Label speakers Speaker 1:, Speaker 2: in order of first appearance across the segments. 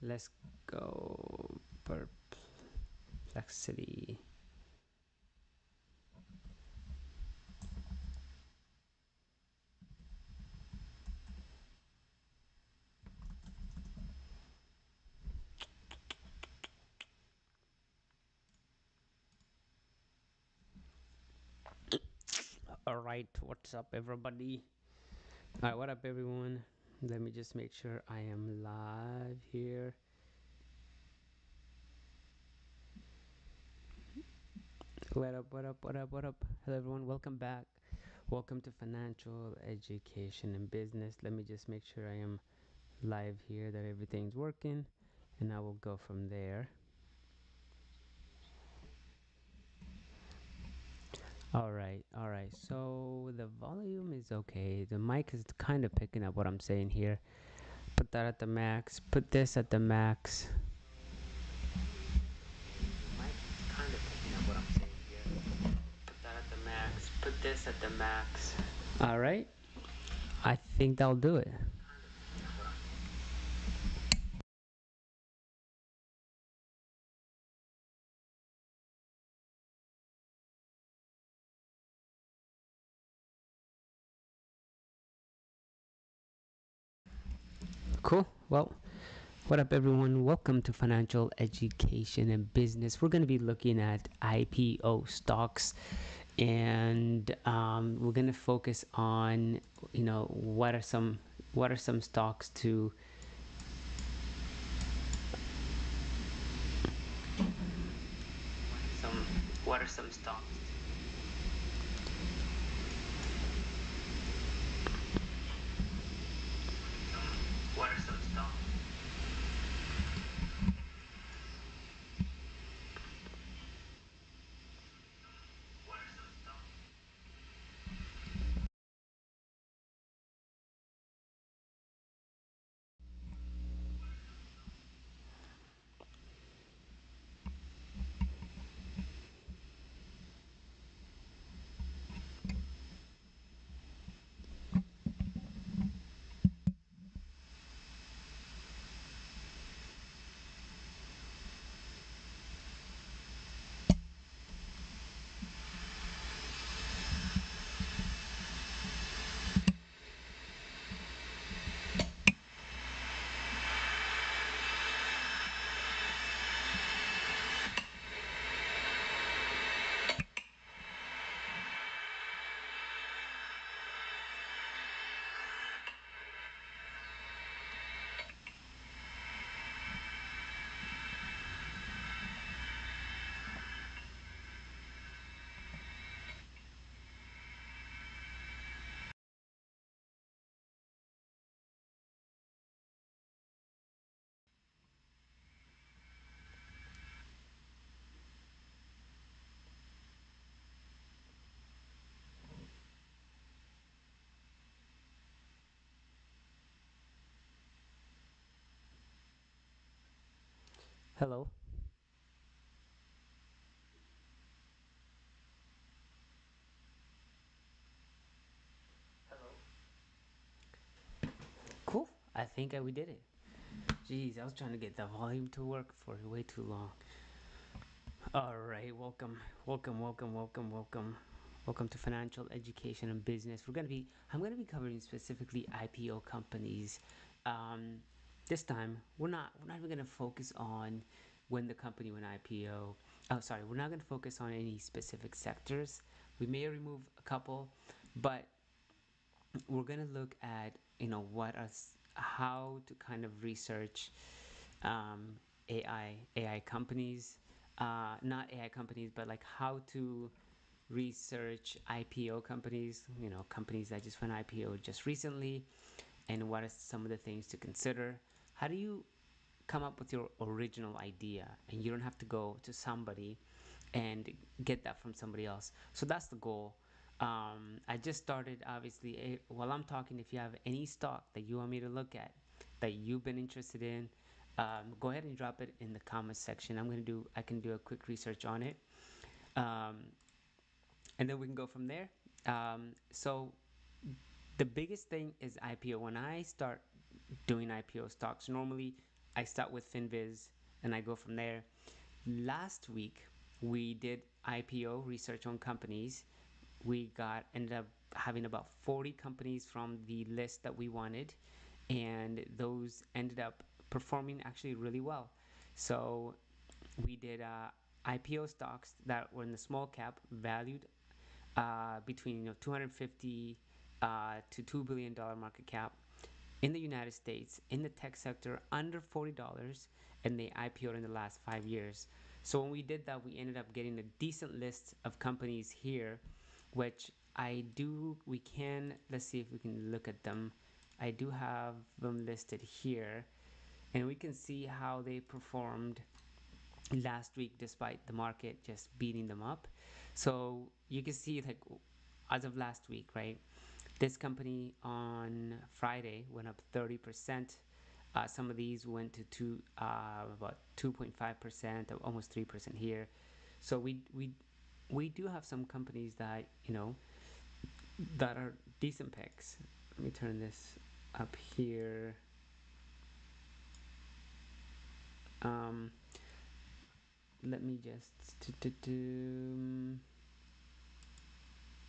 Speaker 1: let's go perplexity. All right, what's up, everybody? All right, what up, everyone? Let me just make sure I am live here. What up, what up, what up, what up? Hello, everyone. Welcome back. Welcome to Financial Education and Business. Let me just make sure I am live here, that everything's working, and I will go from there. All right, all right. So the volume is okay. The mic is kind of picking up what I'm saying here. Put that at the max. Put this at the max. Kind of picking up what I'm saying here. Put that at the max. Put this at the max. All right. I think that'll do it. Cool. Well, what up, everyone? Welcome to Financial Education and Business. We're going to be looking at IPO stocks, and we're going to focus on, what are some stocks to some what are some stocks what are some stocks what are some stocks Hello. Cool. I think we did it. Jeez, I was trying to get the volume to work for way too long. All right, welcome to Financial Education and Business. I'm gonna be covering specifically IPO companies. Um, this time, we're not even gonna focus on when the company went IPO. Oh, sorry, we're not gonna focus on any specific sectors. We may remove a couple, but we're gonna look at how to kind of research AI companies, not AI companies, but like how to research IPO companies, companies that just went IPO just recently, and what are some of the things to consider. How do you come up with your original idea, and you don't have to go to somebody and get that from somebody else? So that's the goal. I just started, obviously. While I'm talking, if you have any stock that you want me to look at that you've been interested in, go ahead and drop it in the comments section. I can do a quick research on it, um, and then we can go from there. So the biggest thing is IPO. When I start doing IPO stocks, normally I start with Finviz and I go from there. Last week we did IPO research on companies. We got ended up having about 40 companies from the list that we wanted, and those ended up performing actually really well. So we did IPO stocks that were in the small cap, valued between 250 to $2 billion market cap, in the United States, in the tech sector, under $40, and they IPO'd in the last 5 years. So when we did that, we ended up getting a decent list of companies here, which we can, let's see if we can look at them. I do have them listed here, and we can see how they performed last week despite the market just beating them up. So you can see, like, as of last week, right? This company on Friday went up 30%. Some of these went to about 2.5%, almost 3% here. So we do have some companies that that are decent picks. Let me turn this up here. Um, let me just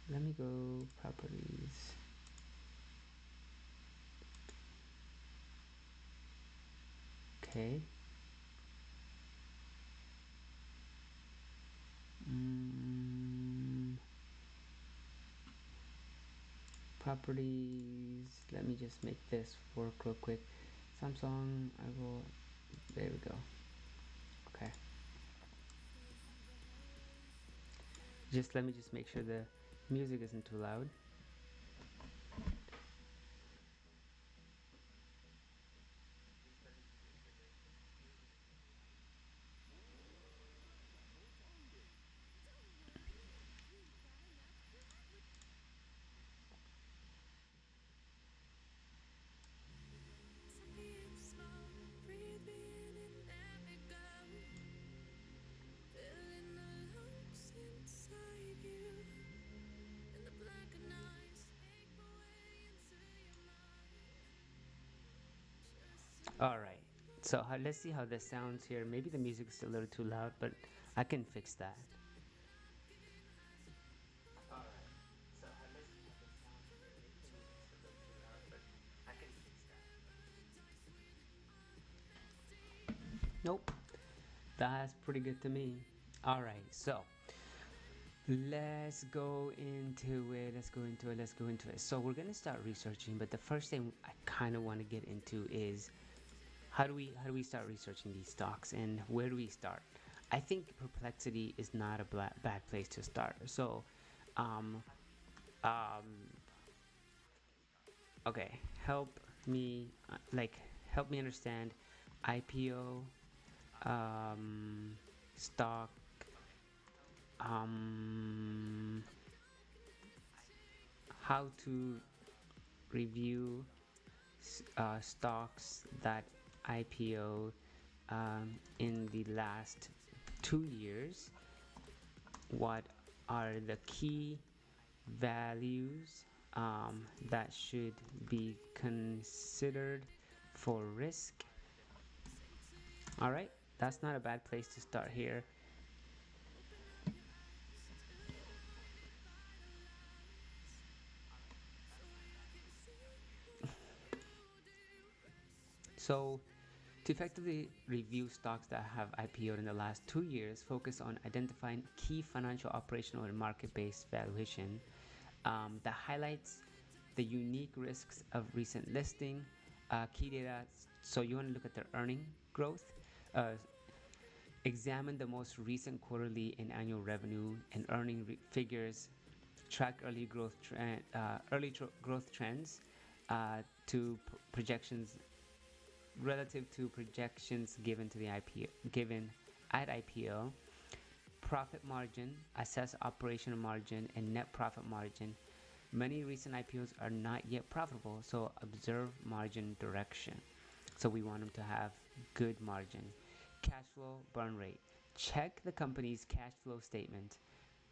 Speaker 1: let me go properties. Okay. Properties. Let me just make this work real quick. Samsung. I will. There we go. Okay. Just let me just make sure the music isn't too loud. All right. So let's see how this sounds here. Maybe the music is a little too loud, but I can fix that. All right. So let's see how this sounds here. Maybe the music is a little too loud, but I can fix that. Nope. That's pretty good to me. All right. So let's go into it. So we're gonna start researching, but the first thing I kind of want to get into is how do we start researching these stocks, and where do we start? I think Perplexity is not a bad place to start. So, um, um, okay, me help me understand IPO, stock, um, how to review stocks that IPO in the last 2 years. What are the key values that should be considered for risk? All right, that's not a bad place to start here. So, to effectively review stocks that have IPO'd in the last 2 years, focus on identifying key financial, operational, and market-based valuation that highlights the unique risks of recent listing, key data. So you want to look at their earning growth, uh, examine the most recent quarterly and annual revenue and earning figures, track early growth trends to projections relative to projections given to the IPO given at IPO, profit margin, assess operational margin and net profit margin. Many recent IPOs are not yet profitable, so observe margin direction. So we want them to have good margin. Cash flow burn rate. Check the company's cash flow statement.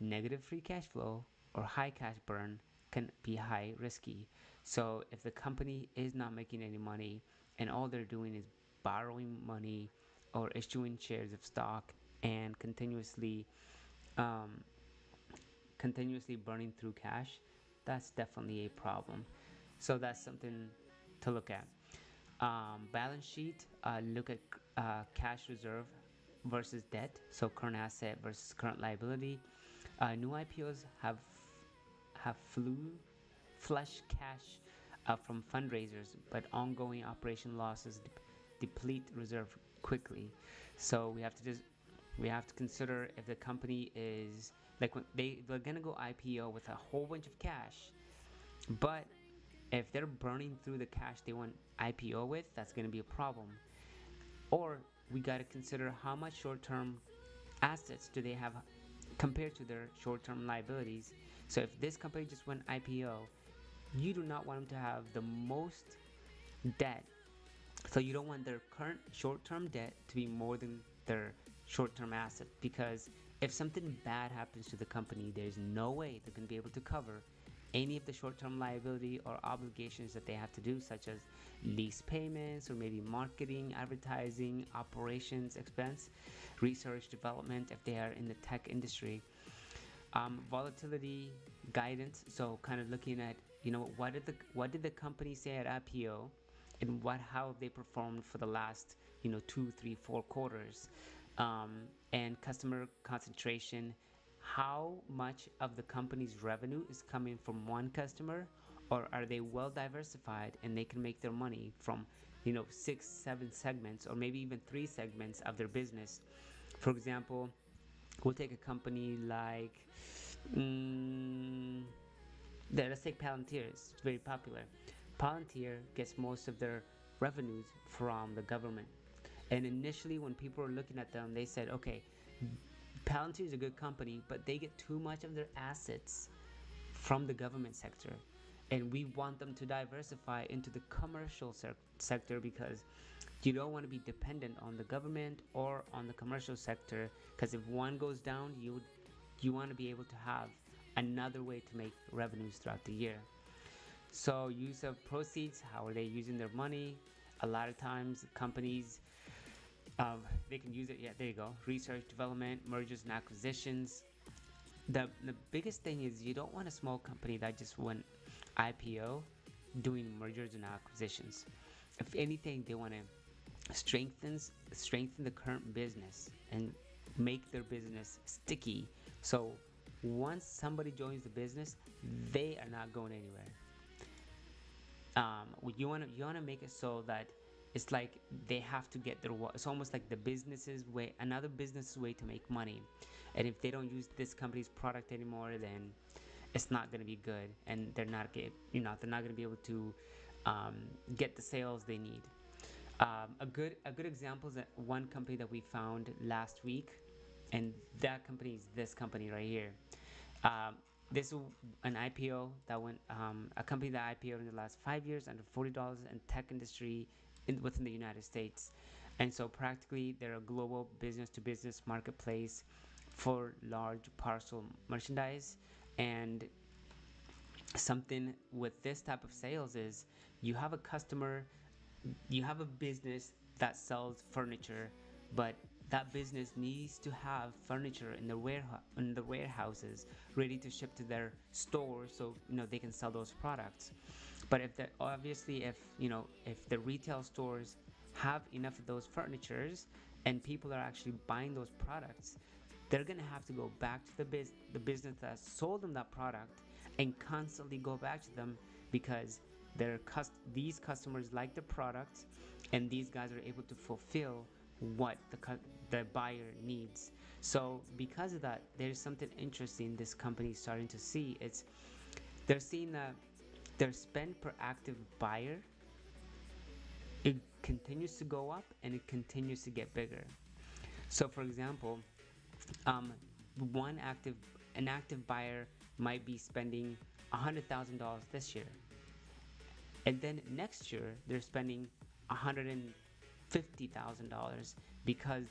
Speaker 1: Negative free cash flow or high cash burn can be high risky. So if the company is not making any money and all they're doing is borrowing money or issuing shares of stock and um, continuously burning through cash, that's definitely a problem. So that's something to look at. Balance sheet, look at cash reserve versus debt, so current asset versus current liability. New IPOs have flush cash from fundraisers, but ongoing operation losses deplete reserve quickly. So we have to consider if the company is like when they're gonna go IPO with a whole bunch of cash, but if they're burning through the cash they want IPO with, that's gonna be a problem. Or we got to consider how much short-term assets do they have compared to their short-term liabilities. So if this company just went IPO, you do not want them to have the most debt. So you don't want their current short-term debt to be more than their short-term asset, because if something bad happens to the company, there's no way they're going to be able to cover any of the short-term liability or obligations that they have to do, such as lease payments or maybe marketing, advertising, operations expense, research, development if they are in the tech industry. Volatility guidance, so kind of looking at, what did the company say at IPO, and how have they performed for the last 2, 3, 4 quarters. um, and customer concentration, how much of the company's revenue is coming from one customer, or are they well diversified and they can make their money from 6, 7 segments, or maybe even 3 segments of their business. For example, we'll take a company like let's take Palantir. It's very popular. Palantir gets most of their revenues from the government. And initially, when people were looking at them, they said, okay, Palantir is a good company, but they get too much of their assets from the government sector. And we want them to diversify into the commercial sector, because you don't want to be dependent on the government or on the commercial sector, because if one goes down, you want to be able to have another way to make revenues throughout the year. So use of proceeds, how are they using their money? A lot of times companies, they can use it. Yeah, there you go. Research, development, mergers and acquisitions. The biggest thing is you don't want a small company that just went IPO doing mergers and acquisitions. If anything, they want to strengthen the current business and make their business sticky. So once somebody joins the business, they are not going anywhere. You want to make it so that it's like they have to get it's almost like the business's way, another business's way to make money. And if they don't use this company's product anymore, then it's not going to be good, and they're not going to be able to get the sales they need. A good example is that one company that we found last week, and that company is this company right here. This is an IPO that went, a company that IPO'd in the last 5 years under $40 in tech industry within the United States. And so practically they're a global business-to-business marketplace for large parcel merchandise. And something with this type of sales is you have a business that sells furniture, but that business needs to have furniture in the warehouses ready to ship to their stores, so they can sell those products. But if the retail stores have enough of those furnitures and people are actually buying those products, they're gonna have to go back to the business that sold them that product and constantly go back to them, because these customers like the product, and these guys are able to fulfill what the buyer needs. So because of that, there's something interesting this company is starting to see. They're seeing that their spend per active buyer, it continues to go up and it continues to get bigger. So for example, um, an active buyer might be spending $100,000 this year, and then next year they're spending $150,000, because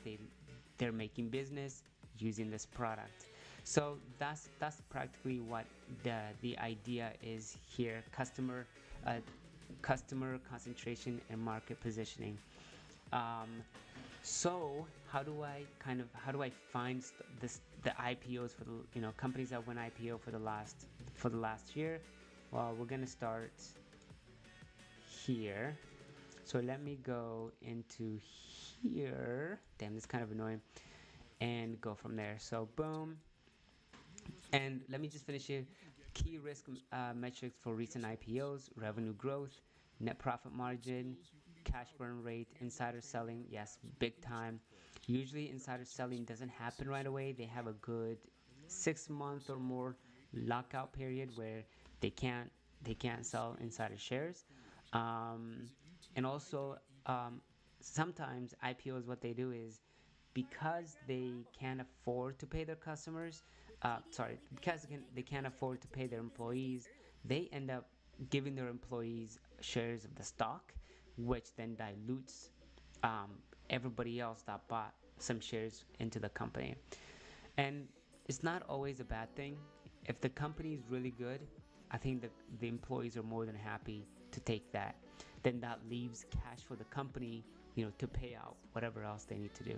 Speaker 1: they're making business using this product. So that's practically what the idea is here: customer concentration and market positioning. So how do I find the IPOs for the companies that went IPO for the last year? Well, we're gonna start here. So let me go into here. Damn, this is kind of annoying. And go from there. So boom. And let me just finish here. Key risk metrics for recent IPOs: revenue growth, net profit margin, cash burn rate, insider selling. Yes, big time. Usually, insider selling doesn't happen right away. They have a good 6 month or more lockout period where they can't they can't sell insider shares. Um, and also, sometimes IPOs, what they do is because they can't afford to pay their customers, because they can't afford to pay their employees, they end up giving their employees shares of the stock, which then dilutes um, everybody else that bought some shares into the company. And it's not always a bad thing. If the company is really good, I think the employees are more than happy to take that. Then that leaves cash for the company, to pay out whatever else they need to do.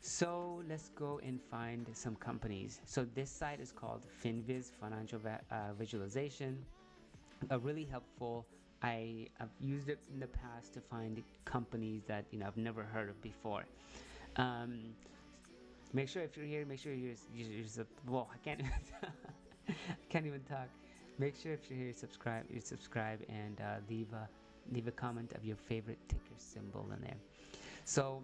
Speaker 1: So let's go and find some companies. So this site is called FinViz, Financial Visualization. Really helpful. I've used it in the past to find companies that I've never heard of before. Um, Make sure if you're here, make sure well, I can't I can't even talk. Make sure if you're here, subscribe and leave a comment of your favorite ticker symbol in there. So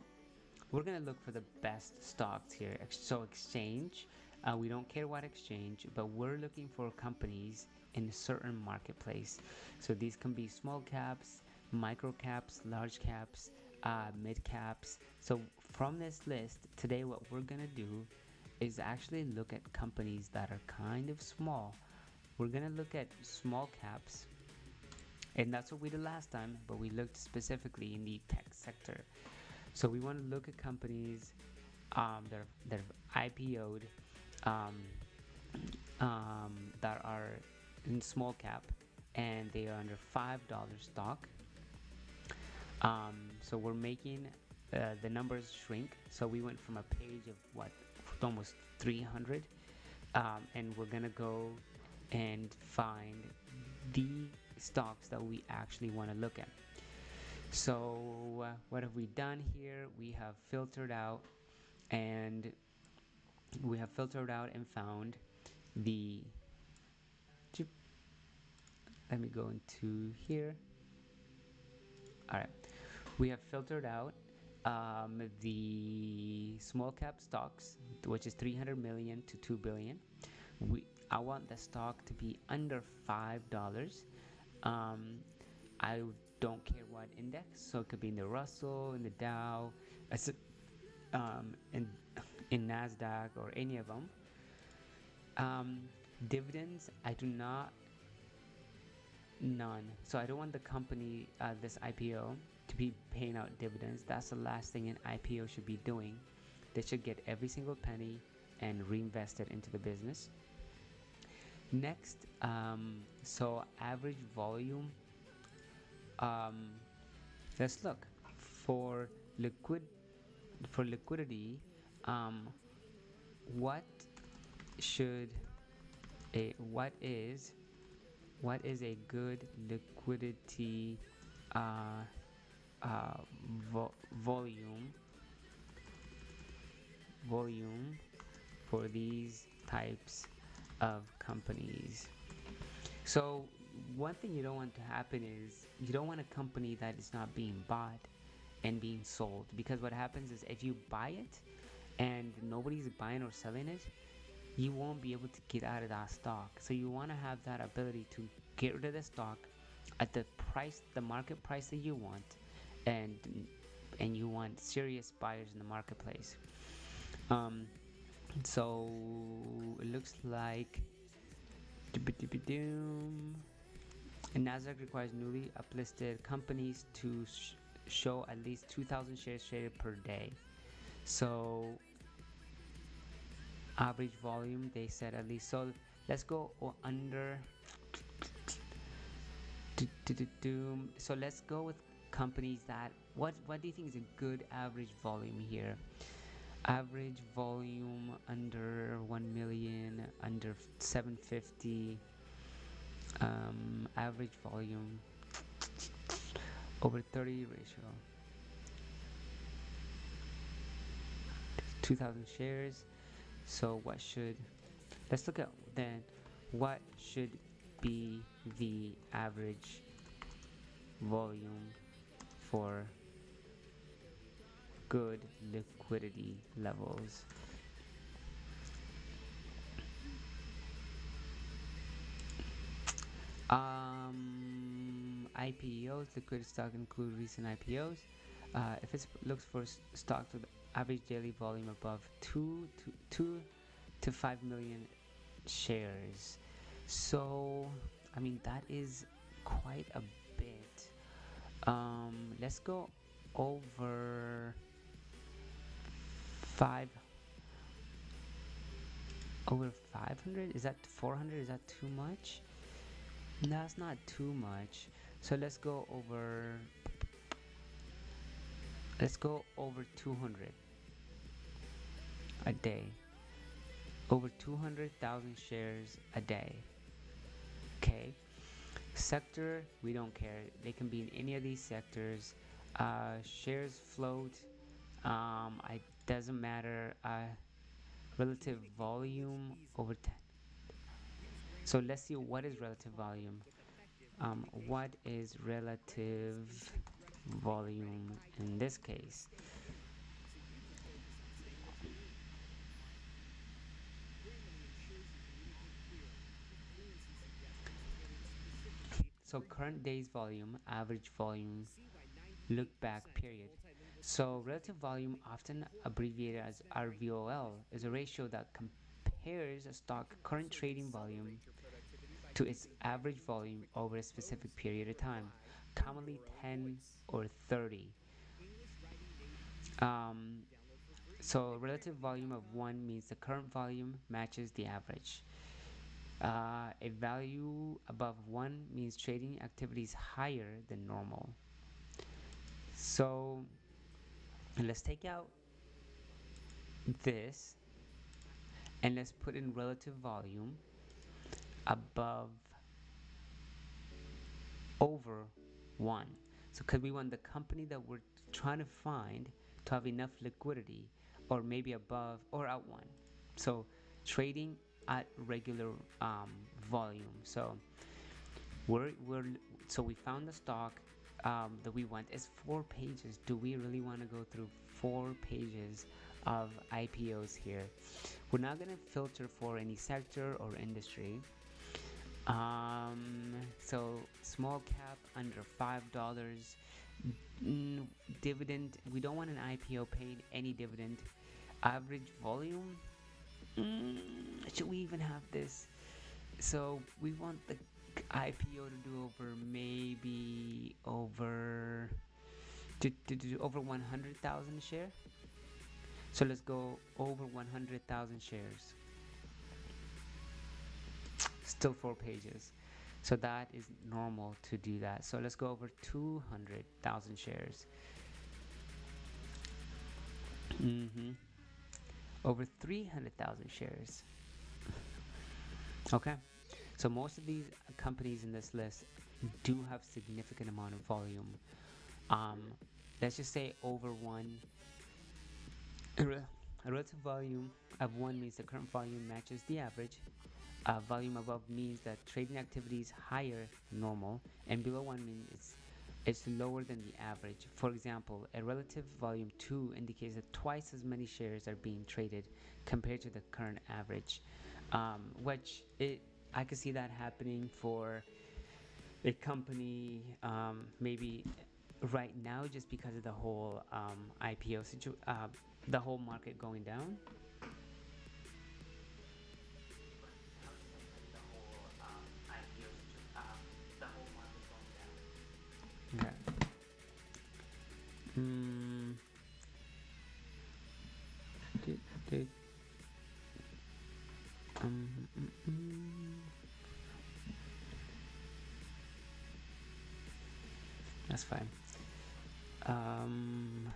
Speaker 1: we're gonna look for the best stocks here. So exchange, we don't care what exchange, but we're looking for companies in a certain marketplace. So these can be small caps, micro caps, large caps, mid caps. So from this list today, what we're gonna do is actually look at companies that are kind of small. We're gonna look at small caps, and that's what we did last time, but we looked specifically in the tech sector. So we want to look at companies that are IPO'd, um, that are in small cap, and they are under $5 stock. So we're making the numbers shrink. So we went from a page of almost 300, and we're gonna go and find the stocks that we actually want to look at. So what have we done here? We have filtered out and found the. Let me go into here. All right, we have filtered out the small cap stocks, which is 300 million to 2 billion. I want the stock to be under $5. I don't care what index, so it could be in the Russell, in the Dow, in Nasdaq or any of them. Dividends, I do not, none. So I don't want the company, this IPO, to be paying out dividends. That's the last thing an IPO should be doing. They should get every single penny and reinvest it into the business. Next, so average volume. Let's look for liquidity. What should what is a good liquidity volume for these types of companies? So one thing you don't want to happen is you don't want a company that is not being bought and being sold, because what happens is if you buy it and nobody's buying or selling it, you won't be able to get out of that stock. So you want to have that ability to get rid of the stock at the price, the market price that you want, and you want serious buyers in the marketplace. So it looks like and Nasdaq requires newly uplisted companies to show at least 2,000 shares traded per day. So average volume, they said at least. So let's go under. So let's go with companies that what do you think is a good average volume here? Average volume under 1 million, under 750. Average volume over 30 ratio, 2,000 shares. So let's look at then what should be the average volume for good liquidity levels. IPOs, liquid stock include recent IPOs. If it looks for stocks with average daily volume above 2 to 5 million shares. So, I mean, that is quite a bit. Let's go over 5 over 500. Is that 400? Is that too much? That's not too much. So let's go over 200 a day. Over 200,000 shares a day. Okay. Sector, we don't care. They can be in any of these sectors. Shares float. It doesn't matter. Relative volume over 10. So let's see what is relative volume. What is relative volume in this case? So current day's volume, average volume, look back period. So relative volume, often abbreviated as RVOL, is a ratio that compares a stock current trading volume to its average volume over a specific period of time, commonly 10 or 30. So relative volume of 1 means the current volume matches the average. A value above 1 means trading activity is higher than normal. So let's take out this and let's put in relative volume above over 1. So because we want the company that we're trying to find to have enough liquidity, or maybe above or at 1. So trading at regular volume. So we found the stock that we want. It's 4 pages. Do we really want to go through 4 pages of IPOs here? We're not going to filter for any sector or industry. So small cap under $5. Dividend, we don't want an IPO paying any dividend. Average volume, should we even have this? So we want the IPO to do over 100,000 share. So let's go over 100,000 shares. Still 4 pages. So that is normal to do that. So let's go over 200,000 shares. Over 300,000 shares. Okay. So most of these companies in this list do have significant amount of volume. Let's just say over 1. A relative volume of 1 means the current volume matches the average. Volume above means that trading activity is higher than normal, and below 1 means it's lower than the average. For example, a relative volume 2 indicates that twice as many shares are being traded compared to the current average, I could see that happening for a company maybe right now, just because of the whole IPO situation, the whole market going down. Okay. That's fine. Um,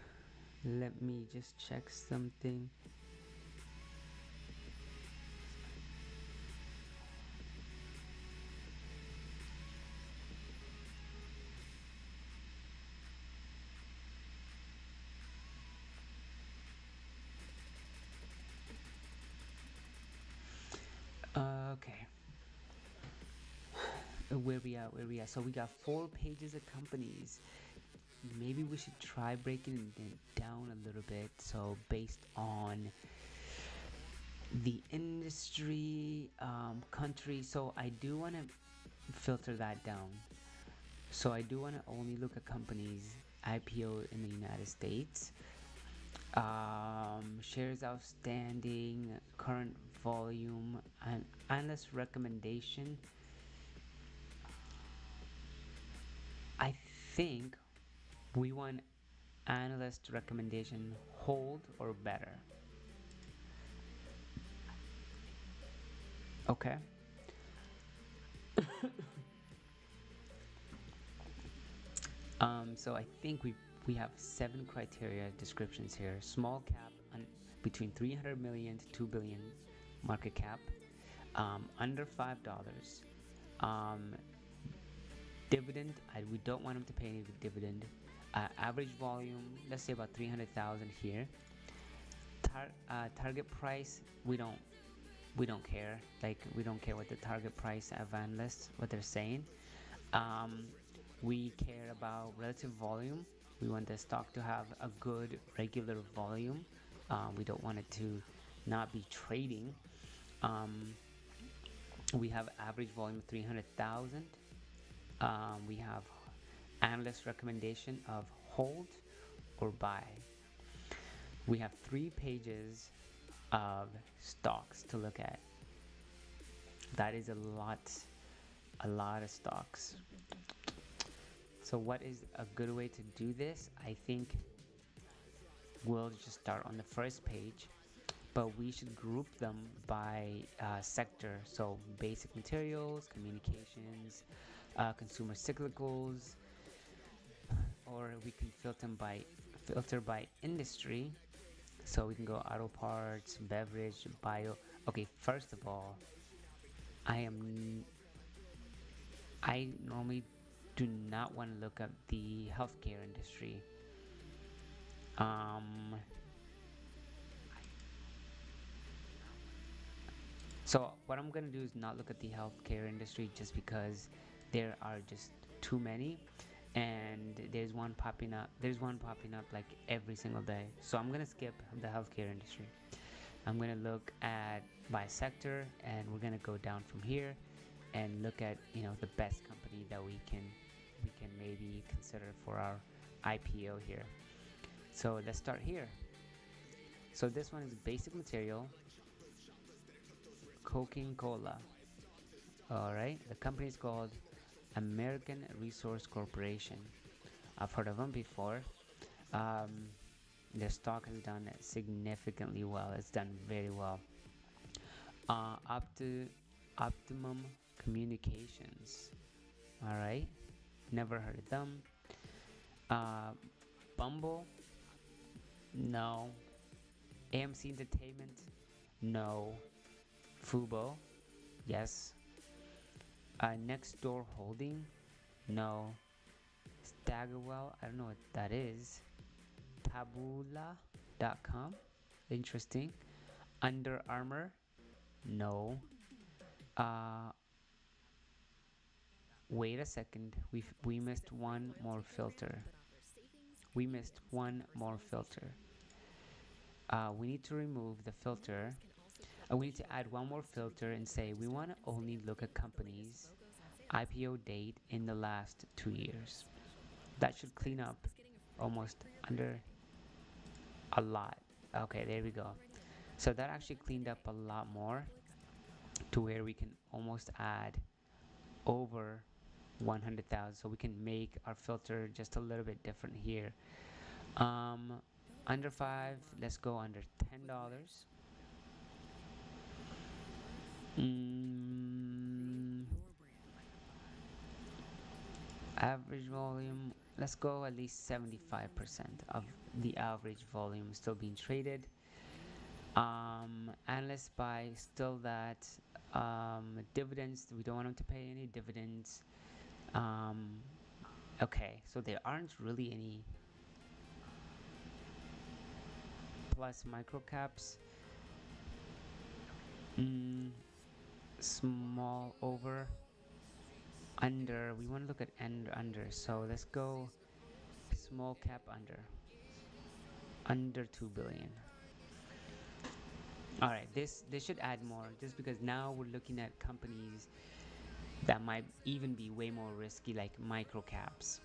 Speaker 1: Let me just check something. Okay, where we at? Where we at? So we got 4 pages of companies. Maybe we should try breaking it down a little bit. So based on the industry, country. So I do want to filter that down. So I do want to only look at companies IPO in the United States, shares outstanding, current volume, and analyst recommendation. I think we want analyst recommendation hold or better. Okay. So I think we have 7 criteria descriptions here. Small cap between 300 million to 2 billion market cap, under $5. Um, Dividend, we don't want them to pay any dividend. Average volume, let's say about 300,000 here. Target price, we don't care. Like we don't care what the target price of analysts what they're saying. Um, we care about relative volume. We want the stock to have a good regular volume. We don't want it to not be trading. Um, we have average volume of 300,000. We have analyst recommendation of hold or buy. We have 3 pages of stocks to look at. That is a lot of stocks. So what is a good way to do this? I think we'll just start on the first page, but we should group them by sector. So basic materials, communications, consumer cyclicals, or we can filter by industry. So we can go auto parts, beverage, bio. Okay, first of all, I normally do not want to look at the healthcare industry. Um, so what I'm gonna do is not look at the healthcare industry just because there are just too many, and There's one popping up like every single day. So I'm gonna skip the healthcare industry. I'm gonna look at by sector, and we're gonna go down from here and look at the best company that we can maybe consider for our IPO here. So let's start here. So this one is basic material, Coca-Cola. All right, the company is called American Resource Corporation. I've heard of them before. Um, their stock has done significantly well. It's done very well. Up to Optimum Communications. All right, never heard of them. Uh, Bumble, no. AMC Entertainment, no. Fubo, yes. Next Door Holding, no. Staggerwell, I don't know what that is. Taboola.com, interesting. Under Armour, no. Uh, Wait a second, we missed one more filter. We missed one more filter. We need to remove the filter. We need to add one more filter and say we want to only look at companies IPO date in the last 2 years. That should clean up almost under a lot. Okay, there we go. So that actually cleaned up a lot more to where we can almost add over 100,000. So we can make our filter just a little bit different here. Um, Under 5, let's go under $10. Mm, Average volume, let's go at least 75% of the average volume still being traded. Analysts buy still that dividends, we don't want them to pay any dividends. Um, okay, so there aren't really any plus micro caps. Small over, under, we want to look at under, so let's go small cap under 2 billion. All right, this should add more just because now we're looking at companies that might even be way more risky, like micro caps.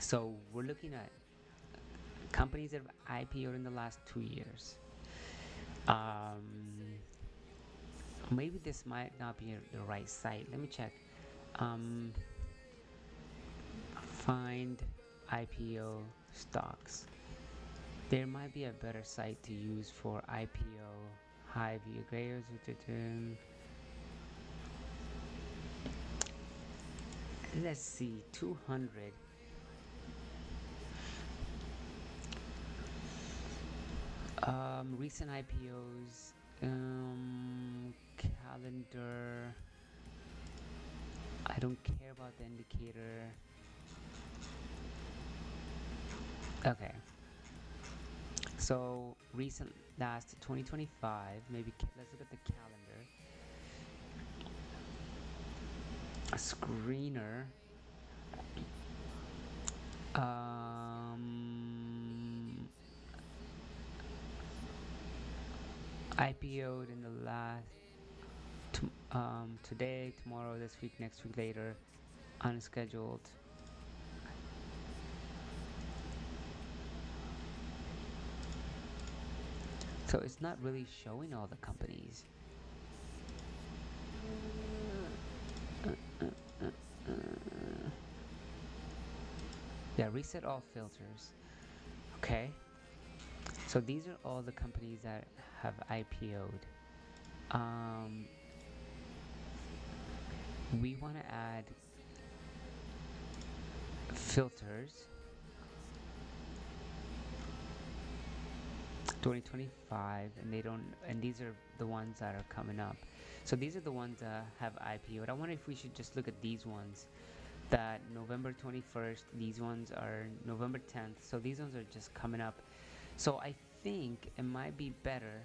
Speaker 1: So we're looking at companies that have IPO'd in the last 2 years. Um, maybe this might not be the right site. Let me check. Um, find IPO stocks. There might be a better site to use for IPO high view graders. Let's see, 200. Recent IPOs, calendar. I don't care about the indicator. Okay. So recent last 2025. Maybe let's look at the calendar. A screener. IPO'd in the last today, tomorrow, this week, next week, later, unscheduled. So it's not really showing all the companies. Yeah, reset all filters. Okay. So these are all the companies that have IPO'd. We want to add filters 2025, and they don't, and these are the ones that are coming up. So these are the ones that have IPO'd. I wonder if we should just look at these ones. That November 21st, these ones are November 10th, so these ones are just coming up. So I think it might be better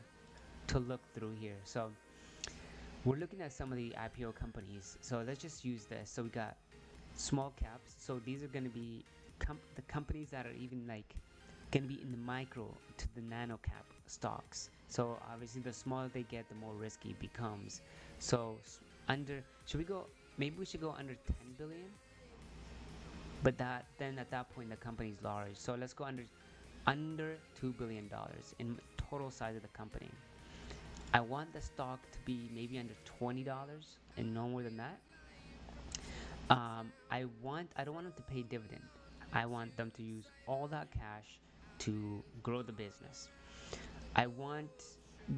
Speaker 1: to look through here. So we're looking at some of the IPO companies, so let's just use this. So we got small caps, so these are going to be the companies that are even like going to be in the micro to the nano cap stocks. So obviously the smaller they get, the more risky it becomes. So under, should we go, maybe we should go under 10 billion, but that then at that point the company is large. So let's go under $2 billion in total size of the company. I want the stock to be maybe under $20 and no more than that. I don't want them to pay dividend. I want them to use all that cash to grow the business. I want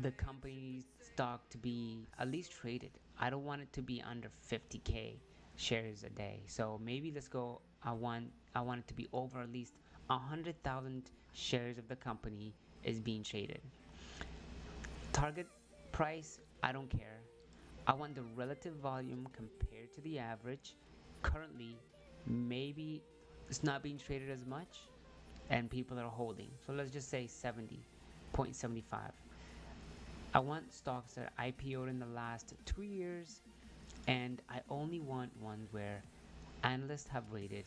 Speaker 1: the company's stock to be at least traded. I don't want it to be under 50K shares a day. So maybe let's go. I want it to be over at least 100,000 shares of the company is being traded. Target price, I don't care. I want the relative volume compared to the average. Currently, maybe it's not being traded as much and people are holding. So let's just say 70.75. I want stocks that IPO'd in the last 2 years, and I only want ones where analysts have rated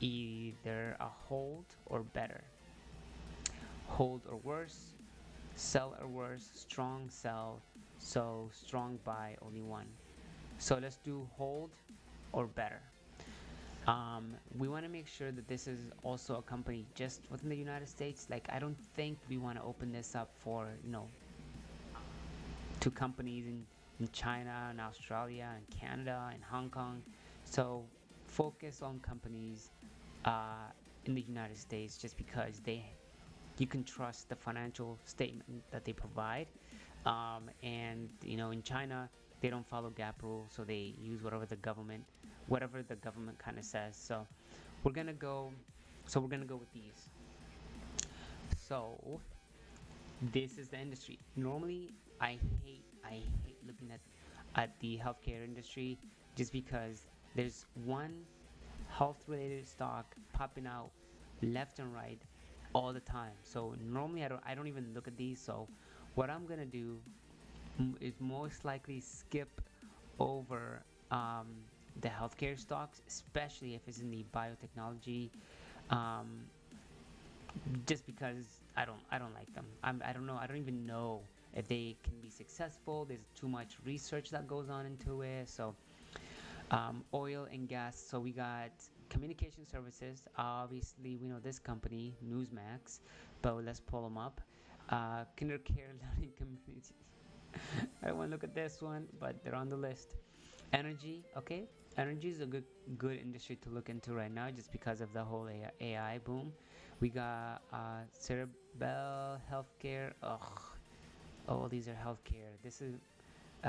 Speaker 1: either a hold or better. Hold or worse, sell or worse, strong sell, so strong buy only one. So let's do hold or better. We want to make sure that this is also a company just within the United States. Like, I don't think we want to open this up for, to companies in China and Australia and Canada and Hong Kong. So focus on companies in the United States, just because you can trust the financial statement that they provide. And in China, they don't follow GAAP rules, so they use whatever the government whatever the government kind of says. So we're gonna go. So we're gonna go with these. So this is the industry. Normally, I hate looking at the healthcare industry just because there's one health related stock popping out left and right all the time. So normally I don't even look at these. So what I'm gonna do is most likely skip over the healthcare stocks, especially if it's in the biotechnology, um, just because I don't like them. I don't know. I don't even know if they can be successful. There's too much research that goes on into it. So oil and gas. So we got communication services. Obviously, we know this company, Newsmax, but let's pull them up. Kindercare learning community. I don't want to look at this one, but they're on the list. Energy, okay. Energy is a good industry to look into right now, just because of the whole AI boom. We got cerebral healthcare. Ugh, oh, these are healthcare. This is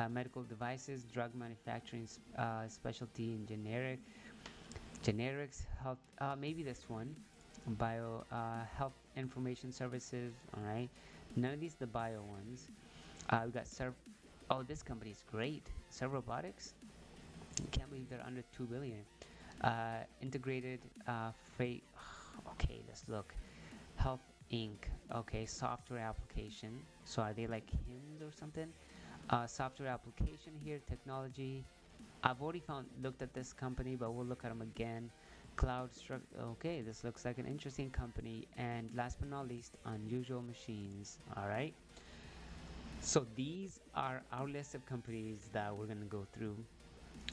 Speaker 1: medical devices, drug manufacturing, specialty and generics, health. Maybe this one, bio, health information services. All right, none of these the bio ones. We got Oh, this company is great. Serve Robotics. Can't believe they're under 2 billion. Integrated freight. Okay, let's look. Health Inc. Okay, software application. So are they like HIMS or something? Software application here, technology. I've already looked at this company, but we'll look at them again. Cloud structure. Okay, this looks like an interesting company. And last but not least, Unusual Machines. All right. So these are our list of companies that we're gonna go through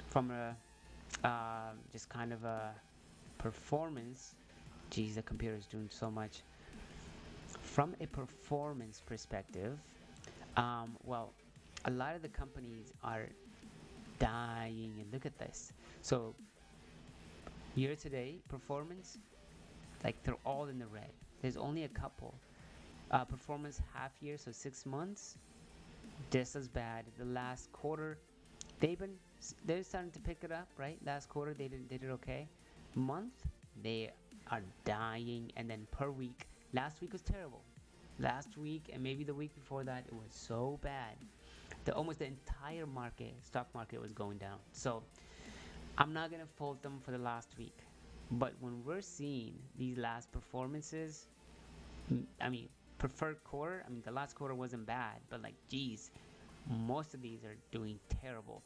Speaker 1: from a just kind of a performance. Geez, the computer is doing so much. From a performance perspective, well, a lot of the companies are dying, and look at this. So year to date performance, like they're all in the red. There's only a couple. Performance half year, so 6 months, just as bad. The last quarter, they're starting to pick it up, right? Last quarter they did okay. Month, they are dying, and then per week. Last week was terrible. Last week and maybe the week before that, it was so bad. Almost the entire stock market was going down. So I'm not gonna fault them for the last week, but when we're seeing these last performances, I mean, preferred quarter. I mean, the last quarter wasn't bad, but like, geez, most of these are doing terrible.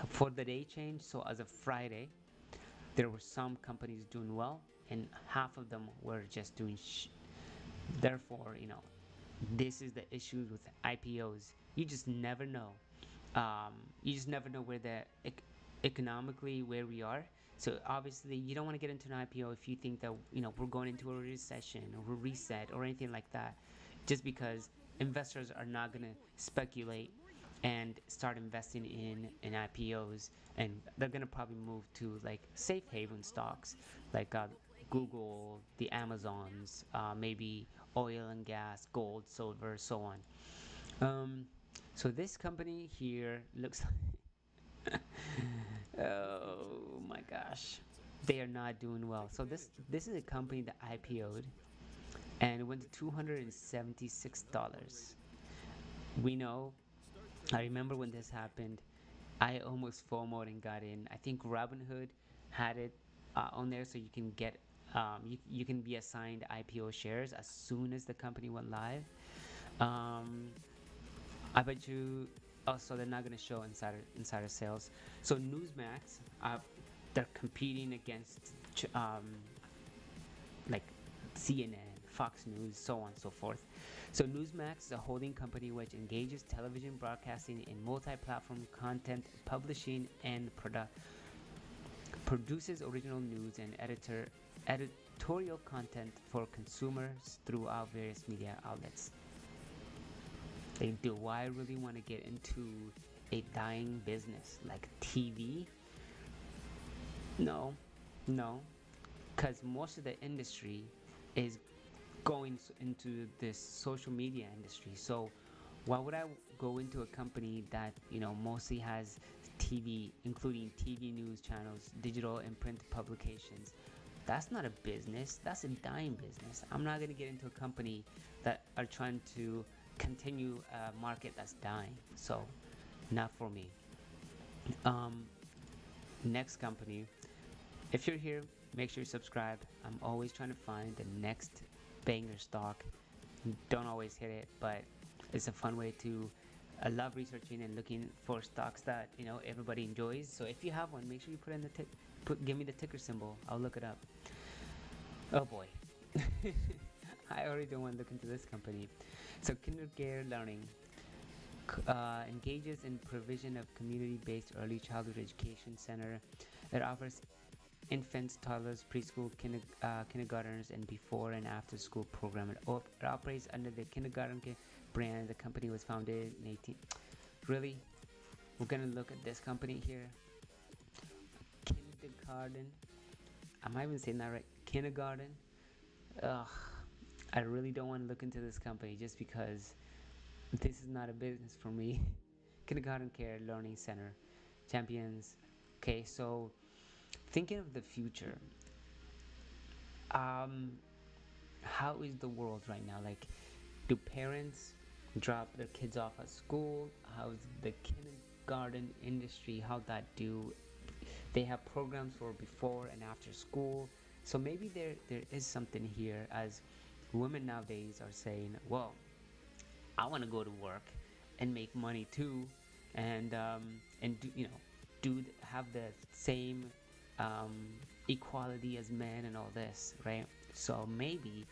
Speaker 1: For the day change, so as of Friday, there were some companies doing well, and half of them were just doing. Therefore, this is the issues with IPOs. You just never know. You just never know where economically where we are. So obviously, you don't want to get into an IPO if you think that we're going into a recession or a reset or anything like that, just because investors are not going to speculate and start investing in IPOs, and they're going to probably move to like safe haven stocks like Google, the Amazons, maybe oil and gas, gold, silver, so on. Um, so this company here looks oh my gosh, they are not doing well. So this is a company that IPO'd and it went to $276. We know. I remember when this happened. I almost FOMO'd and got in. I think Robinhood had it on there, so you can get you can be assigned IPO shares as soon as the company went live. Um, I bet you. Also, they're not going to show insider sales. So Newsmax, they're competing against like CNN, Fox News, so on and so forth. So Newsmax is a holding company which engages television broadcasting in multi-platform content publishing and produces original news and editorial content for consumers throughout various media outlets. Like, do I really want to get into a dying business like TV? No, no, because most of the industry is going into this social media industry. So why would I go into a company that mostly has TV, including TV news channels, digital and print publications. That's not a business, that's a dying business. I'm not going to get into a company that are trying to continue a market that's dying. So, not for me. Um, Next company, if you're here, make sure you subscribe. I'm always trying to find the next banger stock. Don't always hit it, but it's a fun way to. I love researching and looking for stocks that everybody enjoys. So if you have one, make sure you put in give me the ticker symbol. I'll look it up. Oh boy, I already don't want to look into this company. So Kindergarten Learning engages in provision of community-based early childhood education center that offers infants, toddlers, preschool, kindergartners, and before and after school program. It operates under the Kindergarten brand. The company was founded in 18. Really, we're gonna look at this company here. Kindergarten. Am I even saying that right? Kindergarten. Ugh. I really don't want to look into this company just because this is not a business for me. Kindergarten Care Learning Center champions. Okay, so thinking of the future, how is the world right now? Like, do parents drop their kids off at school? How's the kindergarten industry? How that do? They have programs for before and after school. So maybe there is something here, as women nowadays are saying, well, I want to go to work and make money too, and have the same equality as men and all this, right? So maybe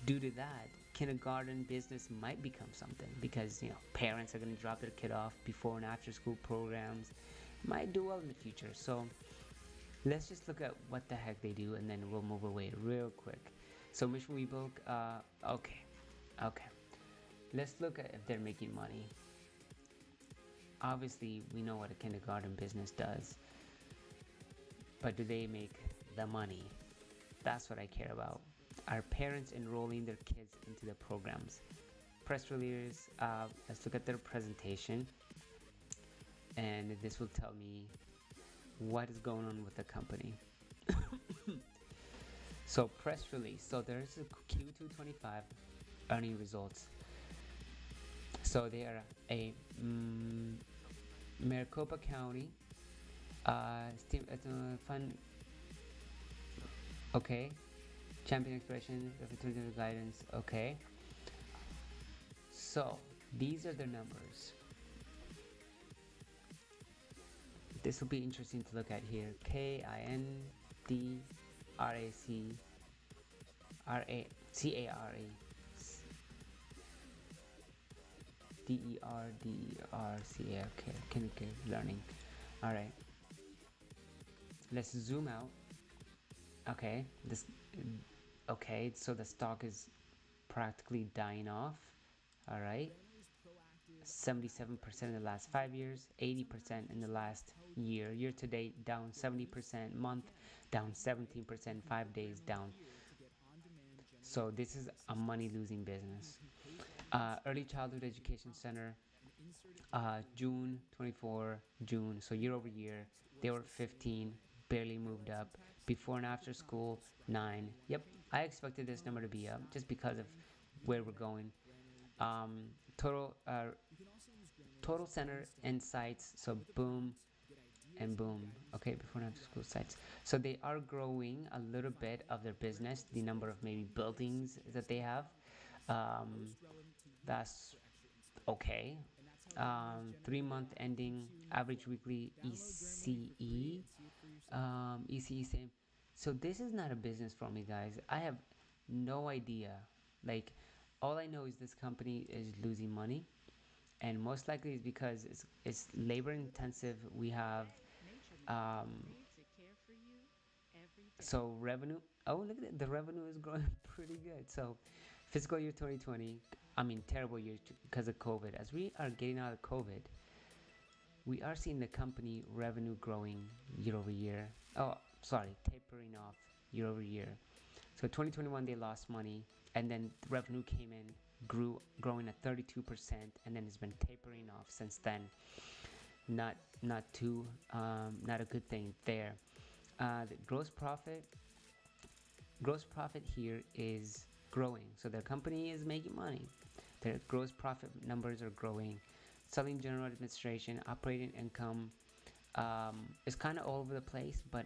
Speaker 1: due to that, kindergarten business might become something, because parents are going to drop their kid off before and after school programs, might do well in the future. So let's just look at what the heck they do, and then we'll move away real quick. So Mission Rebuild, okay. Let's look at if they're making money. Obviously, we know what a kindergarten business does, but do they make the money? That's what I care about. Are parents enrolling their kids into the programs? Press release, let's look at their presentation, and this will tell me what is going on with the company. So press release. So there's a Q2 25 earning results. So they are a Maricopa County fund. Okay, champion expression of guidance. Okay, so these are their numbers. This will be interesting to look at here. KINDRACRACARE. DERDERCA. Okay, kindergarten learning. All right, let's zoom out. Okay, so the stock is practically dying off. All right, 77% in the last 5 years, 80% in the last year. Year to date, down 70%. Month, down 17%. 5 days down. So this is a money-losing business. Early Childhood Education Center, June 24, June, so year over year, they were 15, barely moved up. Before and after school, 9. Yep, I expected this number to be up just because of where we're going. Um, total total center and sites, so boom and boom. Okay, before and after school sites. So they are growing a little bit of their business, the number of maybe buildings that they have. Um, that's okay. 3 month ending average weekly ECE. ECE same. So this is not a business for me, guys. I have no idea. Like, all I know is this company is losing money, and most likely it's because it's labor intensive. We have um, so revenue. Oh, look at it. The revenue is growing pretty good. So fiscal year 2020, I mean, terrible year because of COVID. As we are getting out of COVID, we are seeing the company revenue growing year over year. Oh, sorry, tapering off year over year. So 2021 they lost money, and then the revenue came in, growing at 32%, and then it's been tapering off since then. Not not a good thing there. The gross profit here is growing, so their company is making money. Their gross profit numbers are growing. Selling general administration operating income is kind of all over the place, but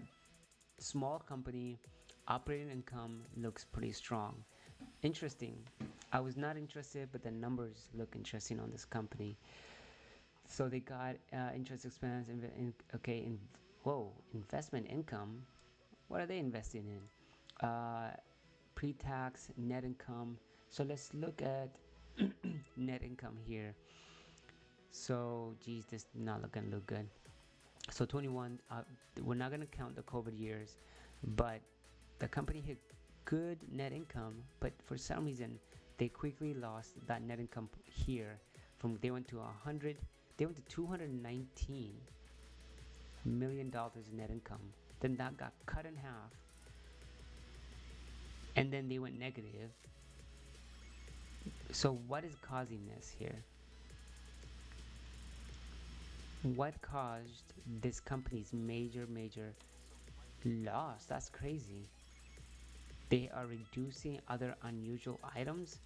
Speaker 1: small company operating income looks pretty strong. Interesting. I was not interested, but the numbers look interesting on this company. So they got interest expense, whoa, investment income. What are they investing in? Pre-tax net income. So let's look at net income here. So, geez, this is not looking look good. So 21, we're not gonna count the COVID years, but the company hit good net income, but for some reason they quickly lost that net income here. From they went to 100, they went to 219 million dollars in net income. Then that got cut in half, and then they went negative. So what is causing this here? What caused this company's major loss? That's crazy. They are reducing other unusual items.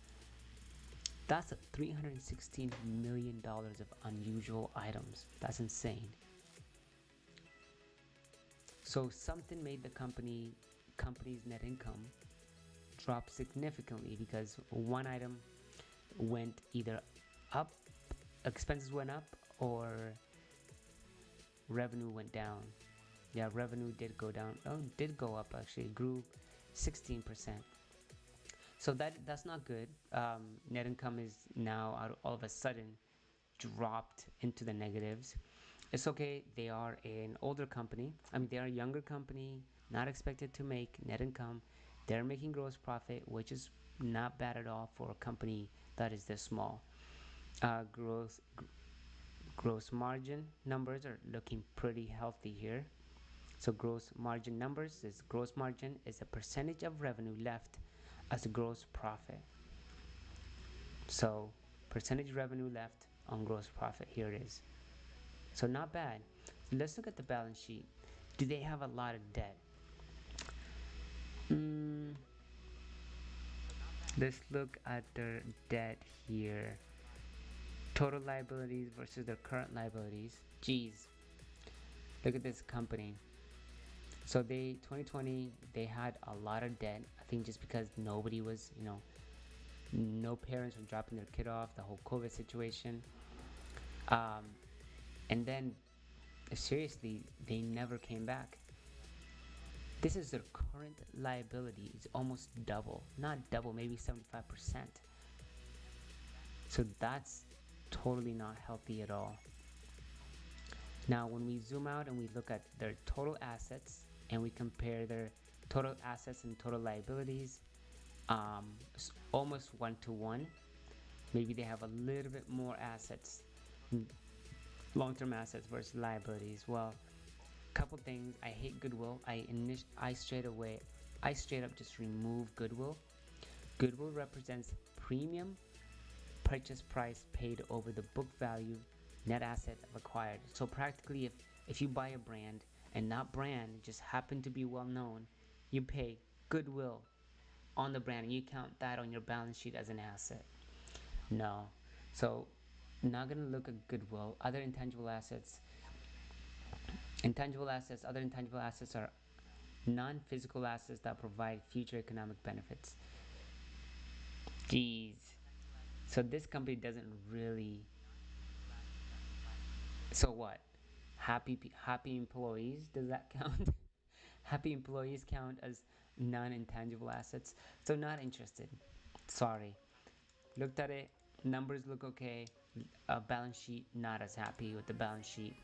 Speaker 1: That's $316 million of unusual items. That's insane. So something made the company's net income drop significantly, because one item went either up, expenses went up, or revenue went down. Yeah, revenue did go down. Oh, did go up actually. It grew 16%. So that's not good. Net income is now all of a sudden dropped into the negatives. It's okay. They are an older company. I mean, they are a younger company, not expected to make net income. They're making gross profit, which is not bad at all for a company that is this small. Gross margin numbers are looking pretty healthy here. So gross margin numbers is gross margin is a percentage of revenue left as a gross profit. So percentage revenue left on gross profit, here it is. So not bad. So let's look at the balance sheet. Do they have a lot of debt? Let's look at their debt here. Total liabilities versus their current liabilities. Geez, look at this company. So 2020 they had a lot of debt. I think just because nobody was, no parents were dropping their kid off, the whole COVID situation. And then seriously, they never came back. This is their current liability. It's almost double. Not double, maybe 75%. So that's totally not healthy at all. Now, when we zoom out and we look at their total assets and we compare their total assets and total liabilities, it's almost 1-to-1. Maybe they have a little bit more assets, long-term assets versus liabilities. Well, couple things. I hate goodwill. I straight up just remove goodwill. Goodwill represents premium purchase price paid over the book value net asset of acquired. So practically, if you buy a brand and that brand just happened to be well known, you pay goodwill on the brand and you count that on your balance sheet as an asset. No. So not gonna look at goodwill. Other intangible assets. Other intangible assets are non-physical assets that provide future economic benefits. Geez. So this company doesn't really. So what? Happy employees? Does that count? Happy employees count as non-intangible assets? So not interested. Sorry. Looked at it. Numbers look okay. Balance sheet, not as happy with the balance sheet.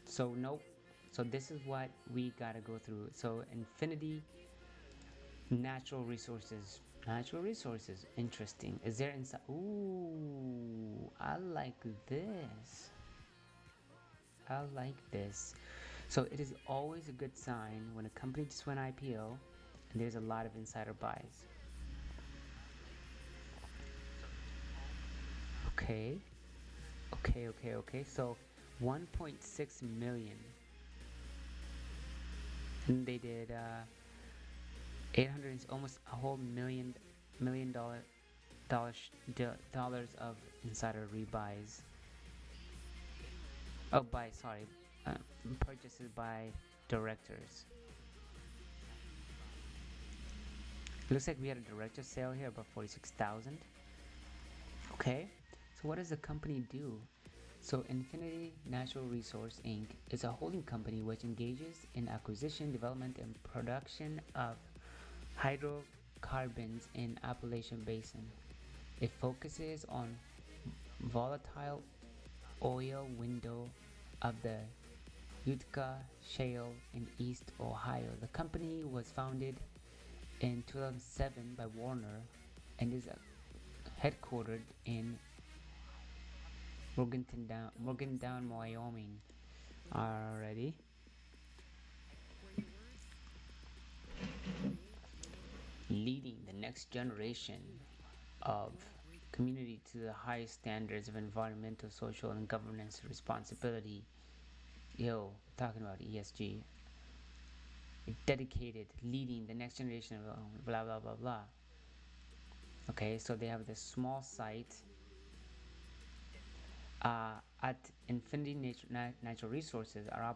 Speaker 1: So nope. So this is what we gotta go through. So infinity, natural resources. Interesting. Is there inside? Ooh, I like this. So it is always a good sign when a company just went IPO and there's a lot of insider buys. Okay. So 1.6 million, and they did 800, almost a whole million dollars of insider rebuys. Oh, by sorry, uh, purchases by directors. Looks like we had a director sale here, about 46,000. Okay, so what does the company do? So Infinity Natural Resource Inc. is a holding company which engages in acquisition, development, and production of hydrocarbons in Appalachian Basin. It focuses on volatile oil window of the Utica Shale in East Ohio. The company was founded in 2007 by Warner and is headquartered in Morgantown, Wyoming. Already. Leading the next generation of community to the highest standards of environmental, social, and governance responsibility. Yo, talking about ESG. Dedicated, leading the next generation of blah blah blah blah. Okay, so they have this small site at Infinity Natural Resources. Our